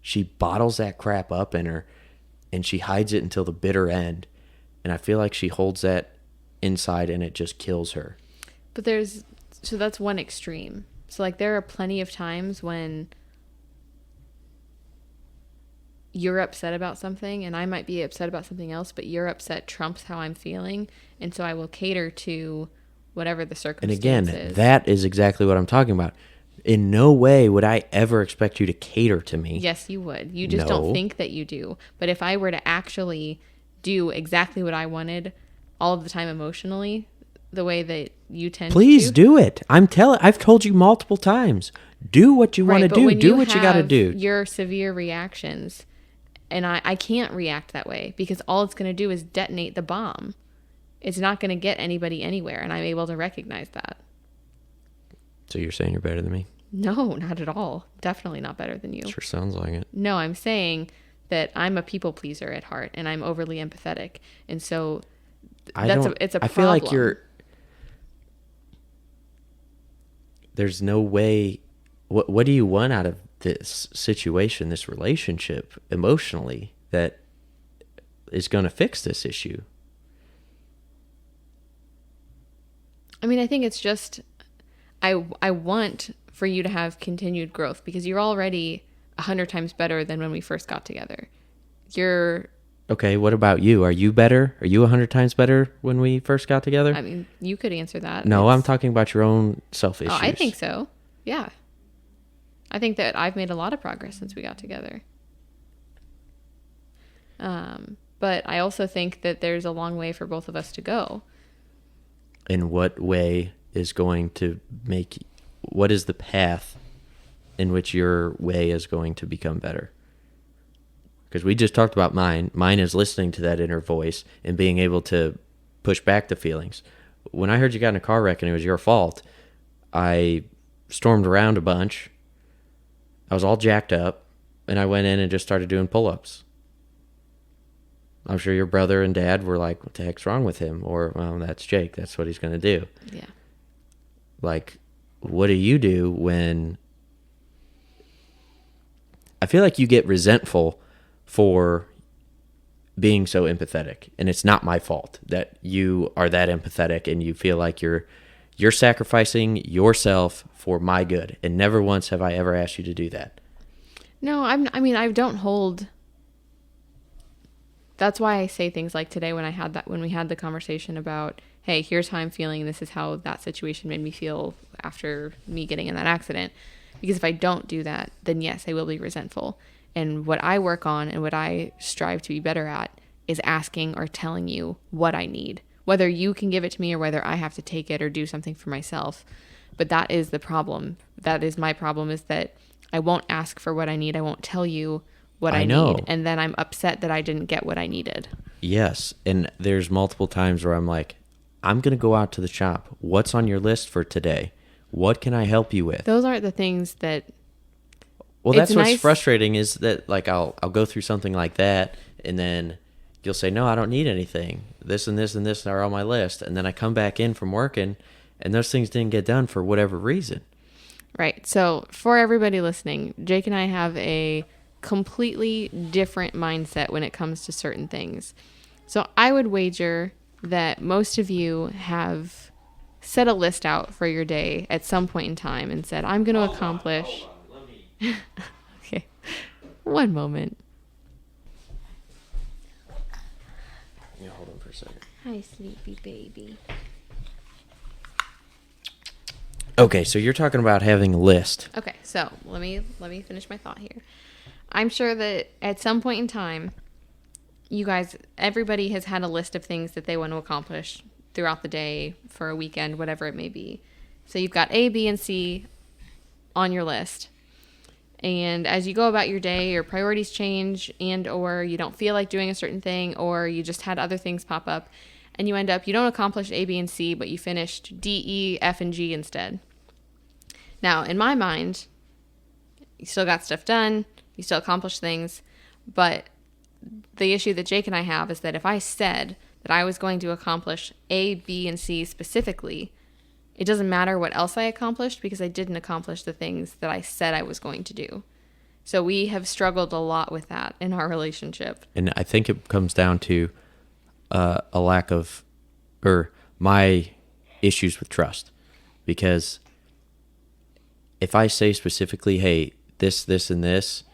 She bottles that crap up in her, and she hides it until the bitter end. And I feel like she holds that inside, and it just kills her. But so that's one extreme. So like there are plenty of times when you're upset about something, and I might be upset about something else, but your upset trumps how I'm feeling, and so I will cater to whatever the circumstance is. And again, that is exactly what I'm talking about. In no way would I ever expect you to cater to me. Yes, you would. You just don't think that you do. But if I were to actually do exactly what I wanted all of the time emotionally, the way that you tend to. Please do it. I've told you multiple times. Do what you want to do. Do what you got to do. Your severe reactions, and I can't react that way because all it's going to do is detonate the bomb. It's not going to get anybody anywhere, and I'm able to recognize that. So you're saying you're better than me? No, not at all. Definitely not better than you. Sure sounds like it. No, I'm saying that I'm a people pleaser at heart, and I'm overly empathetic, and so it's a problem. I feel like there's no way. What do you want out of this situation, this relationship, emotionally, that is going to fix this issue? I mean, I think it's just I want for you to have continued growth because you're already 100 times better than when we first got together. Okay, what about you? Are you better? Are you 100 times better when we first got together? I mean, you could answer that. No, I'm talking about your own self-issues. Oh, I think so. Yeah. I think that I've made a lot of progress since we got together. But I also think that there's a long way for both of us to go. In what way is going to make, what is the path in which your way is going to become better? Because we just talked about mine. Mine is listening to that inner voice and being able to push back the feelings. When I heard you got in a car wreck and it was your fault, I stormed around a bunch. I was all jacked up, and I went in and just started doing pull-ups. I'm sure your brother and dad were like, what the heck's wrong with him? Or, well, that's Jake. That's what he's going to do. Yeah. Like, what do you do when... I feel like you get resentful for being so empathetic, and it's not my fault that you are that empathetic and you feel like you're sacrificing yourself for my good, and never once have I ever asked you to do that. No, I don't hold. That's why I say things like today when we had the conversation about, hey, here's how I'm feeling. This is how that situation made me feel after me getting in that accident. Because if I don't do that, then yes, I will be resentful. And what I work on and what I strive to be better at is asking or telling you what I need, whether you can give it to me or whether I have to take it or do something for myself. But that is the problem. That is my problem, is that I won't ask for what I need. I won't tell you what I need. And then I'm upset that I didn't get what I needed. Yes. And there's multiple times where I'm like, I'm going to go out to the shop. What's on your list for today? What can I help you with? Those aren't the things that... Well, that's what's frustrating, is that like I'll go through something like that, and then you'll say, no, I don't need anything. This and this and this are on my list. And then I come back in from working, and those things didn't get done for whatever reason. Right. So for everybody listening, Jake and I have a completely different mindset when it comes to certain things. So I would wager that most of you have set a list out for your day at some point in time and said, I'm going to accomplish... Okay. One moment. Yeah, hold on for a second. Hi, sleepy baby. Okay, so you're talking about having a list. Okay, so let me finish my thought here. I'm sure that at some point in time, you guys, everybody has had a list of things that they want to accomplish throughout the day, for a weekend, whatever it may be. So you've got A, B, and C on your list. And as you go about your day, your priorities change, and or you don't feel like doing a certain thing, or you just had other things pop up, and you don't accomplish A, B, and C, but you finished D, E, F, and G instead. Now, in my mind, you still got stuff done, you still accomplished things, but the issue that Jake and I have is that if I said that I was going to accomplish A, B, and C specifically, it doesn't matter what else I accomplished because I didn't accomplish the things that I said I was going to do. So we have struggled a lot with that in our relationship. And I think it comes down to a lack of, or my issues with trust. Because if I say specifically, hey, this, and this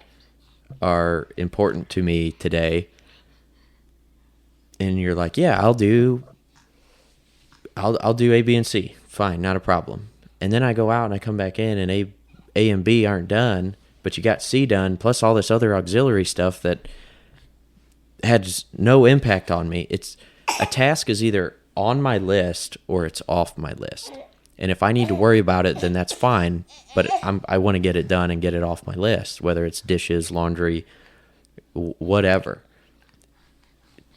are important to me today, and you're like, yeah, I'll do A, B, and C. Fine, not a problem. And then I go out and I come back in, and A and B aren't done, but you got C done, plus all this other auxiliary stuff that had no impact on me. It's a task is either on my list or it's off my list. And if I need to worry about it, then that's fine. But I want to get it done and get it off my list, whether it's dishes, laundry, whatever.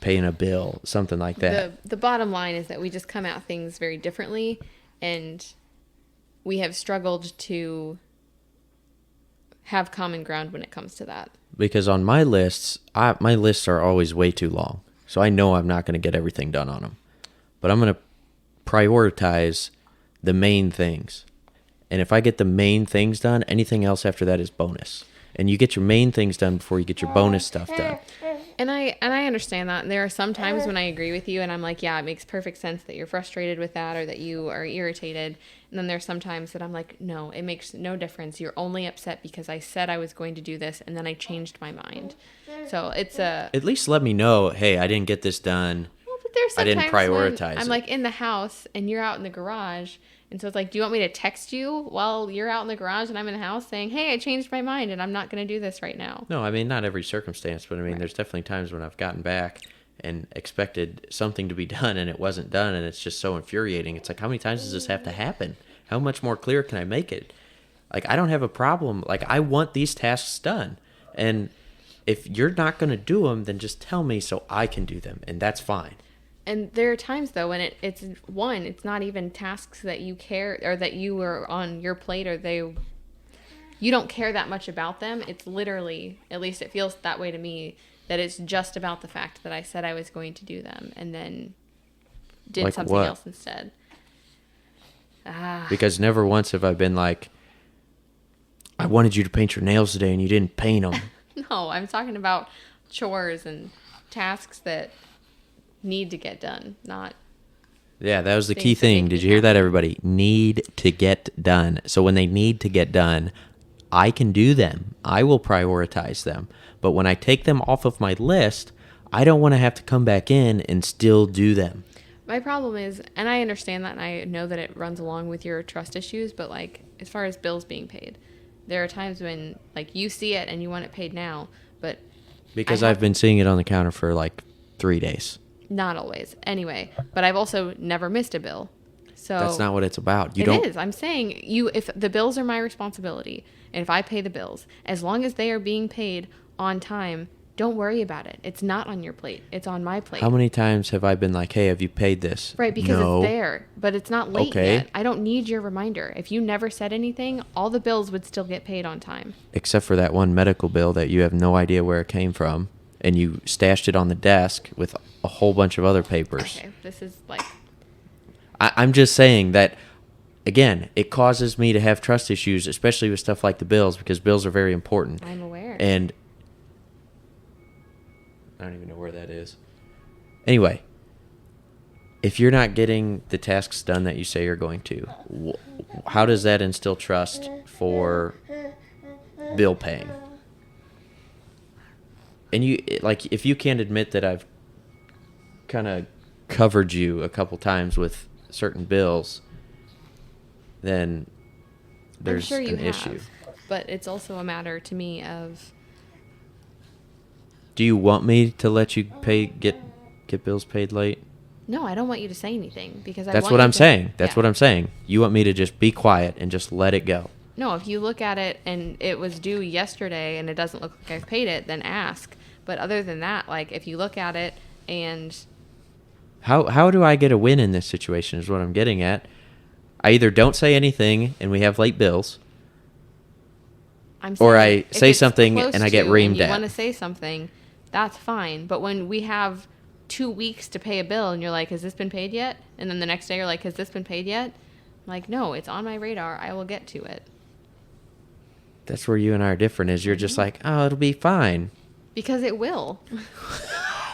Paying a bill, something like that. The bottom line is that we just come at things very differently, and we have struggled to have common ground when it comes to that. Because on my lists, my lists are always way too long. So I know I'm not going to get everything done on them. But I'm going to prioritize the main things. And if I get the main things done, anything else after that is bonus. And you get your main things done before you get your bonus stuff done. And I understand that. And there are some times when I agree with you and I'm like, yeah, it makes perfect sense that you're frustrated with that or that you are irritated. And then there's some times that I'm like, no, it makes no difference. You're only upset because I said I was going to do this and then I changed my mind. So it's at least let me know, hey, I didn't get this done. Well, but there's I didn't prioritize I'm like in the house and you're out in the garage. And so it's like, do you want me to text you while you're out in the garage and I'm in the house saying, hey, I changed my mind and I'm not going to do this right now? No, I mean, not every circumstance, but I mean, There's definitely times when I've gotten back and expected something to be done and it wasn't done, and it's just so infuriating. It's like, how many times does this have to happen? How much more clear can I make it? Like, I don't have a problem. Like, I want these tasks done. And if you're not going to do them, then just tell me so I can do them, and that's fine. And there are times though when it's not even tasks that you care or that you were on your plate or you don't care that much about them. It's literally, at least it feels that way to me, that it's just about the fact that I said I was going to do them and then did Like something what? else instead. Because never once have I been like, I wanted you to paint your nails today and you didn't paint them. No, I'm talking about chores and tasks that need to get done, not Yeah, that was the key things that thing. make Did me you hear that, happy. everybody? Need to get done. So when they need to get done, I can do them. I will prioritize them. But when I take them off of my list, I don't want to have to come back in and still do them. My problem is, and I understand that, and I know that it runs along with your trust issues, but like as far as bills being paid, there are times when like you see it and you want it paid now, but Because I I've have- been seeing it on the counter for like 3 days. not always. Anyway, but I've also never missed a bill. So That's not what it's about. You it don't. is. I'm saying if the bills are my responsibility and if I pay the bills, as long as they are being paid on time, don't worry about it. It's not on your plate. It's on my plate. How many times have I been like, hey, have you paid this? Right, because No. it's there, but it's not late Okay. yet. I don't need your reminder. If you never said anything, all the bills would still get paid on time. Except for that one medical bill that you have no idea where it came from, and you stashed it on the desk with a whole bunch of other papers. Okay, this is like... I'm just saying that, again, it causes me to have trust issues, especially with stuff like the bills, because bills are very important. I'm aware. And I don't even know where that is. Anyway, if you're not getting the tasks done that you say you're going to, how does that instill trust for bill paying? And you, like, if you can't admit that I've kind of covered you a couple times with certain bills, then there's I'm sure you an issue. have, but it's also a matter to me of... Do you want me to let you get bills paid late? No, I don't want you to say anything because I That's want what you I'm to- saying. That's Yeah. what I'm saying. You want me to just be quiet and just let it go. No, if you look at it and it was due yesterday and it doesn't look like I've paid it, then ask. But other than that, like if you look at it and... How do I get a win in this situation is what I'm getting at. I either don't say anything and we have late bills, I'm Or saying I if say it's something close and I get to reamed you at. want to say something, that's fine. But when we have 2 weeks to pay a bill and you're like, has this been paid yet? And then the next day you're like, has this been paid yet? I'm like, no, it's on my radar. I will get to it. That's where you and I are different, is you're just like, oh, it'll be fine. Because it will.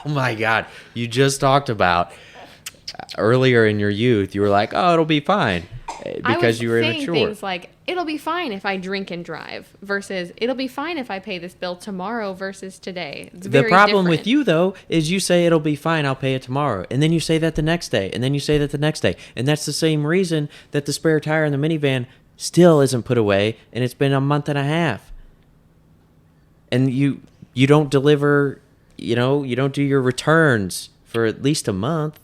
Oh my God. You just talked about earlier in your youth, you were like, oh, it'll be fine. I Because was you were saying immature. things like, it'll be fine if I drink and drive versus it'll be fine if I pay this bill tomorrow versus today. It's The very problem different. with you, though, is you say it'll be fine, I'll pay it tomorrow. And then you say that the next day. And then you say that the next day. And that's the same reason that the spare tire in the minivan still isn't put away. And it's been a month and a half. And you don't deliver, you don't do your returns for at least a month.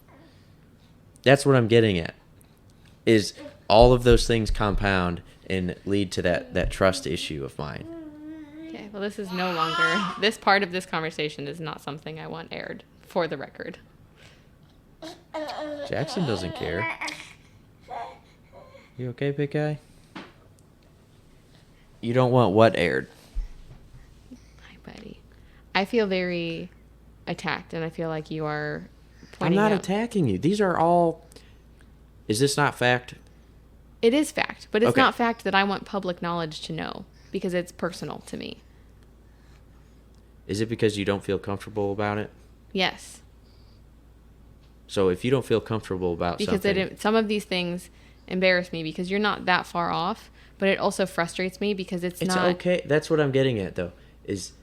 That's what I'm getting at. Is all of those things compound and lead to that trust issue of mine. Okay, well, this is no longer, this part of this conversation is not something I want aired, for the record. Jackson doesn't care. You okay, big guy? You don't want what aired? Hi, buddy. I feel very attacked, and I feel like you are I'm pointing not out. attacking you. These are all... Is this not fact? It is fact, but it's Okay. not fact that I want public knowledge to know, because it's personal to me. Is it because you don't feel comfortable about it? Yes. So if you don't feel comfortable about Because something... some of these things embarrass me because you're not that far off, but it also frustrates me because it's It's not okay. That's what I'm getting at, though. Is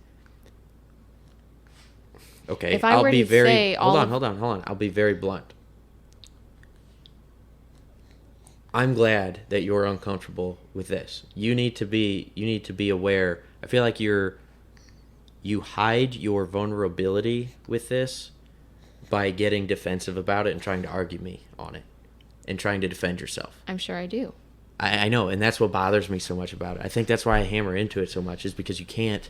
okay. If I I'll were be to very. say Hold all on, of- hold on, hold on. I'll be very blunt. I'm glad that you're uncomfortable with this. You need to be aware. I feel like you hide your vulnerability with this by getting defensive about it and trying to argue me on it and trying to defend yourself. I'm sure I do. I know, and that's what bothers me so much about it. I think that's why I hammer into it so much, is because you can't,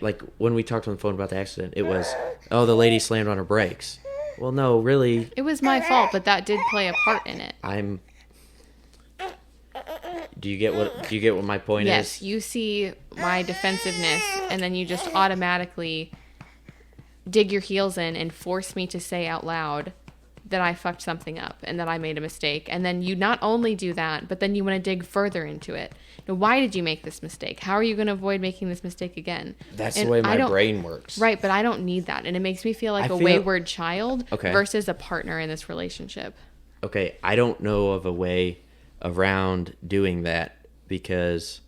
like, when we talked on the phone about the accident, it was, oh, the lady slammed on her brakes. Well, no, really. It was my fault, but that did play a part in it. Do you get what my point is? Yes, you see my defensiveness, and then you just automatically dig your heels in and force me to say out loud that I fucked something up and that I made a mistake. And then you not only do that, but then you want to dig further into it. Now, why did you make this mistake? How are you going to avoid making this mistake again? That's the way my brain works. Right, but I don't need that. And it makes me feel like a wayward child versus a partner in this relationship. Okay, I don't know of a way around doing that because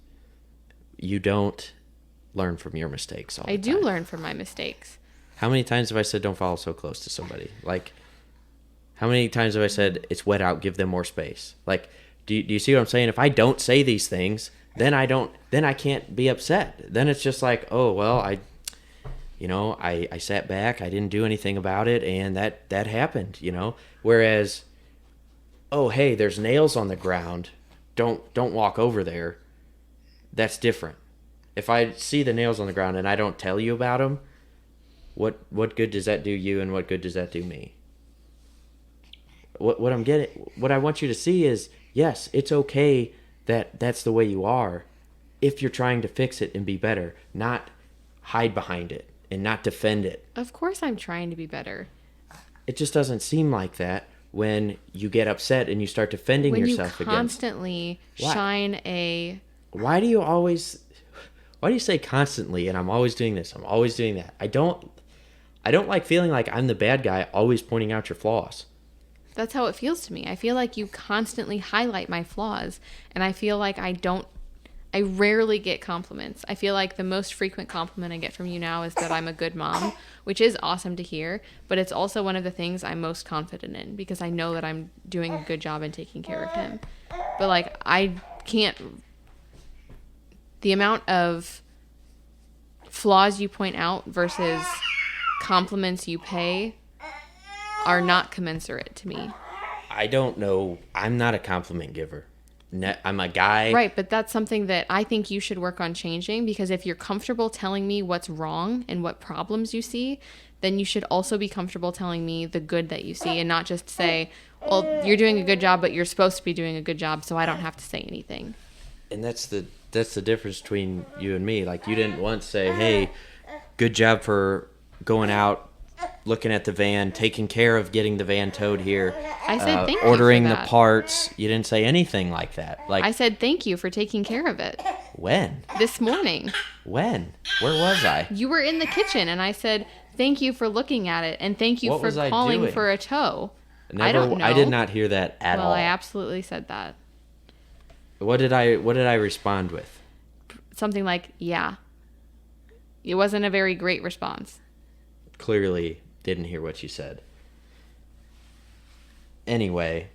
you don't learn from your mistakes all the time. I do learn from my mistakes. How many times have I said don't follow so close to somebody? Like, how many times have I said it's wet out, give them more space? Like, do you see what I'm saying? If I don't say these things, then I can't be upset. Then it's just like, oh, well, I sat back, I didn't do anything about it, and that happened, Whereas, oh, hey, there's nails on the ground, don't walk over there. That's different. If I see the nails on the ground and I don't tell you about them, what good does that do you, and what good does that do me? What I want you to see is, yes, it's okay that that's the way you are if you're trying to fix it and be better, not hide behind it and not defend it. Of course I'm trying to be better. It just doesn't seem like that when you get upset and you start defending yourself against. When you constantly shine a... Why do you say constantly, and I'm always doing this, I'm always doing that? I don't like feeling like I'm the bad guy always pointing out your flaws. That's how it feels to me. I feel like you constantly highlight my flaws, and I feel like I rarely get compliments. I feel like the most frequent compliment I get from you now is that I'm a good mom, which is awesome to hear, but it's also one of the things I'm most confident in because I know that I'm doing a good job in taking care of him. But like, I can't... The amount of flaws you point out versus compliments you pay are not commensurate to me. I don't know. I'm not a compliment giver. I'm a guy. Right, but that's something that I think you should work on changing, because if you're comfortable telling me what's wrong and what problems you see, then you should also be comfortable telling me the good that you see and not just say, well, you're doing a good job, but you're supposed to be doing a good job, so I don't have to say anything. And that's the difference between you and me. Like, you didn't once say, hey, good job for going out, looking at the van, taking care of getting the van towed here. I said thank you ordering for the that. Parts. You didn't say anything like that. Like, I said thank you for taking care of it. When? This morning. When? Where was I? You were in the kitchen, and I said thank you for looking at it, and thank you for calling for a tow. I don't know. I did not hear that at all. Well, I absolutely said that. What did I respond with? Something like, yeah. It wasn't a very great response. Clearly didn't hear what you said. Anyway,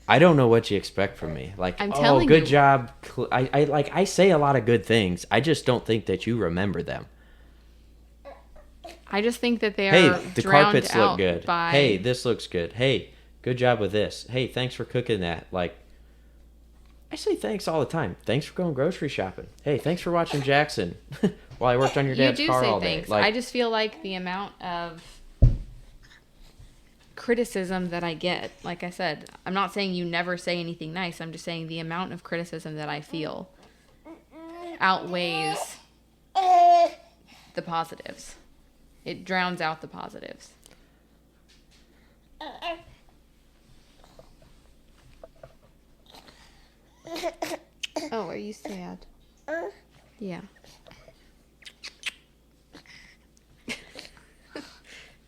I don't know what you expect from me. Like, I'm telling good you. job. I say a lot of good things. I just don't think that you remember them. I just think that they are hey, the drowned carpets out look good. by... Hey, this looks good. Hey, good job with this. Hey, thanks for cooking that. Like, I say thanks all the time. Thanks for going grocery shopping. Hey, thanks for watching Jackson while I worked on your dad's car all day. You do say thanks. Like, I just feel like the amount of criticism that I get, like I said, I'm not saying you never say anything nice. I'm just saying the amount of criticism that I feel outweighs the positives. It drowns out the positives. Oh, are you sad? Yeah.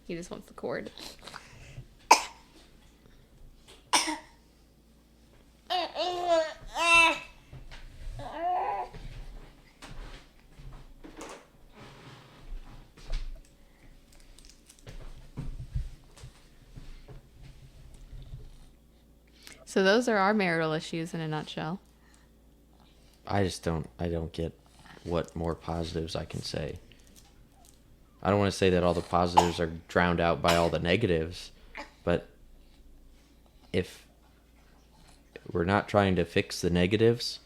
He just wants the cord. So those are our marital issues in a nutshell. I don't get what more positives I can say. I don't want to say that all the positives are drowned out by all the negatives, but if we're not trying to fix the negatives,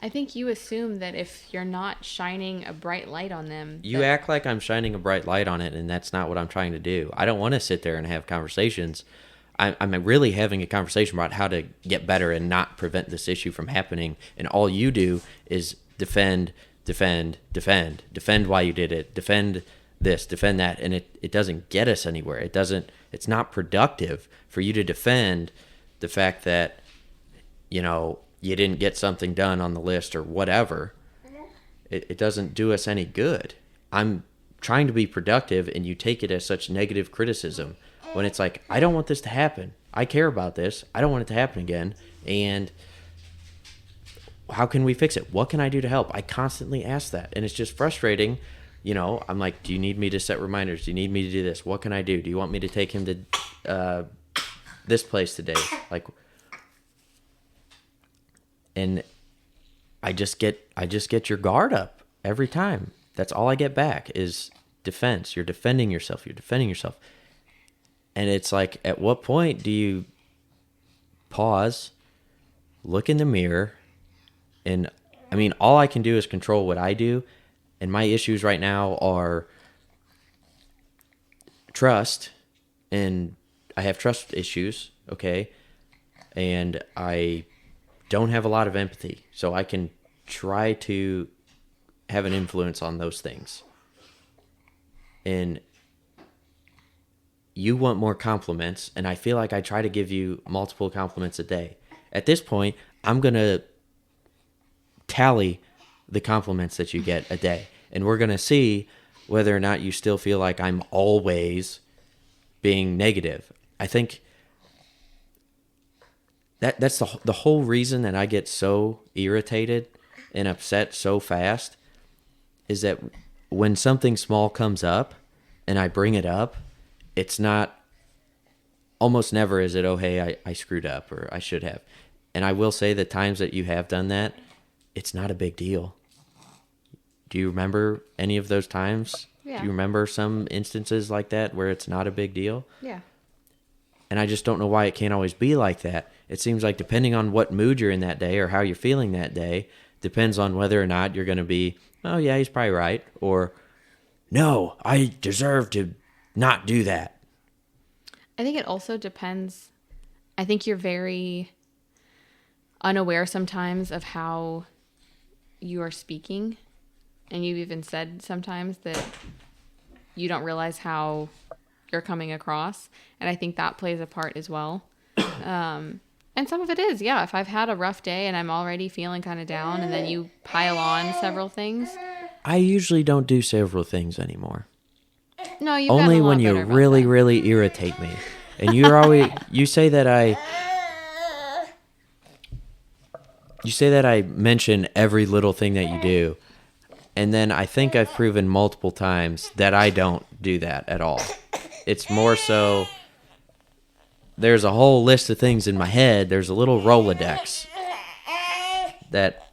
I think you assume that if you're not shining a bright light on them, you act like I'm shining a bright light on it, and that's not what I'm trying to do. I don't want to sit there and have conversations. I'm really having a conversation about how to get better and not prevent this issue from happening, and all you do is defend why you did it, defend this, defend that, and it doesn't get us anywhere. It's not productive for you to defend the fact that, you didn't get something done on the list or whatever. It doesn't do us any good. I'm trying to be productive, and you take it as such negative criticism when it's like, I don't want this to happen. I care about this. I don't want it to happen again. And how can we fix it? What can I do to help? I constantly ask that, and it's just frustrating. I'm like, do you need me to set reminders? Do you need me to do this? What can I do? Do you want me to take him to this place today? Like, and I just get your guard up every time. That's all I get back is defense. You're defending yourself. And it's like, at what point do you pause, look in the mirror, and all I can do is control what I do, and my issues right now are trust, and I have trust issues, okay? And I don't have a lot of empathy, so I can try to have an influence on those things. And you want more compliments, and I feel like I try to give you multiple compliments a day. At this point, I'm going to tally the compliments that you get a day, and we're going to see whether or not you still feel like I'm always being negative. I think that's the whole reason that I get so irritated and upset so fast, is that when something small comes up and I bring it up, it's not, almost never is it, oh, hey, I screwed up or I should have. And I will say the times that you have done that, it's not a big deal. Do you remember any of those times? Yeah. Do you remember some instances like that where it's not a big deal? Yeah. And I just don't know why it can't always be like that. It seems like depending on what mood you're in that day or how you're feeling that day, depends on whether or not you're going to be, oh, yeah, he's probably right, or no, I deserve to not do that. I think it also depends. I think you're very unaware sometimes of how you are speaking. And you've even said sometimes that you don't realize how you're coming across. And I think that plays a part as well. And some of it is, yeah. If I've had a rough day and I'm already feeling kind of down, and then you pile on several things. I usually don't do several things anymore. No, you've only gotten a lot when you better about really, that. really irritate me. And you're always, you say that I mention every little thing that you do. And then I think I've proven multiple times that I don't do that at all. It's more so, there's a whole list of things in my head. There's a little Rolodex that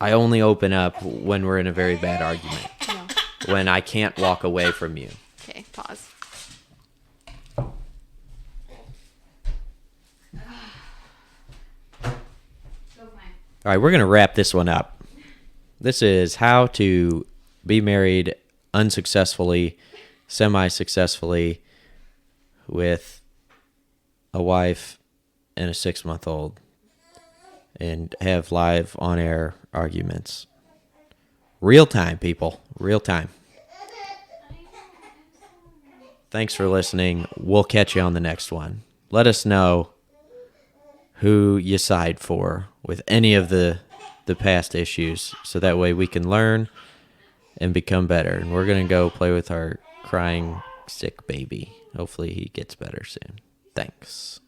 I only open up when we're in a very bad argument. No. When I can't walk away from you. Okay, pause. All right, we're going to wrap this one up. This is how to be married unsuccessfully, semi-successfully, with a wife and a 6-month-old, and have live on-air arguments. Real time, people. Real time. Thanks for listening. We'll catch you on the next one. Let us know who you side for with any of the past issues, so that way we can learn and become better. And we're going to go play with our crying sick baby. Hopefully he gets better soon. Thanks.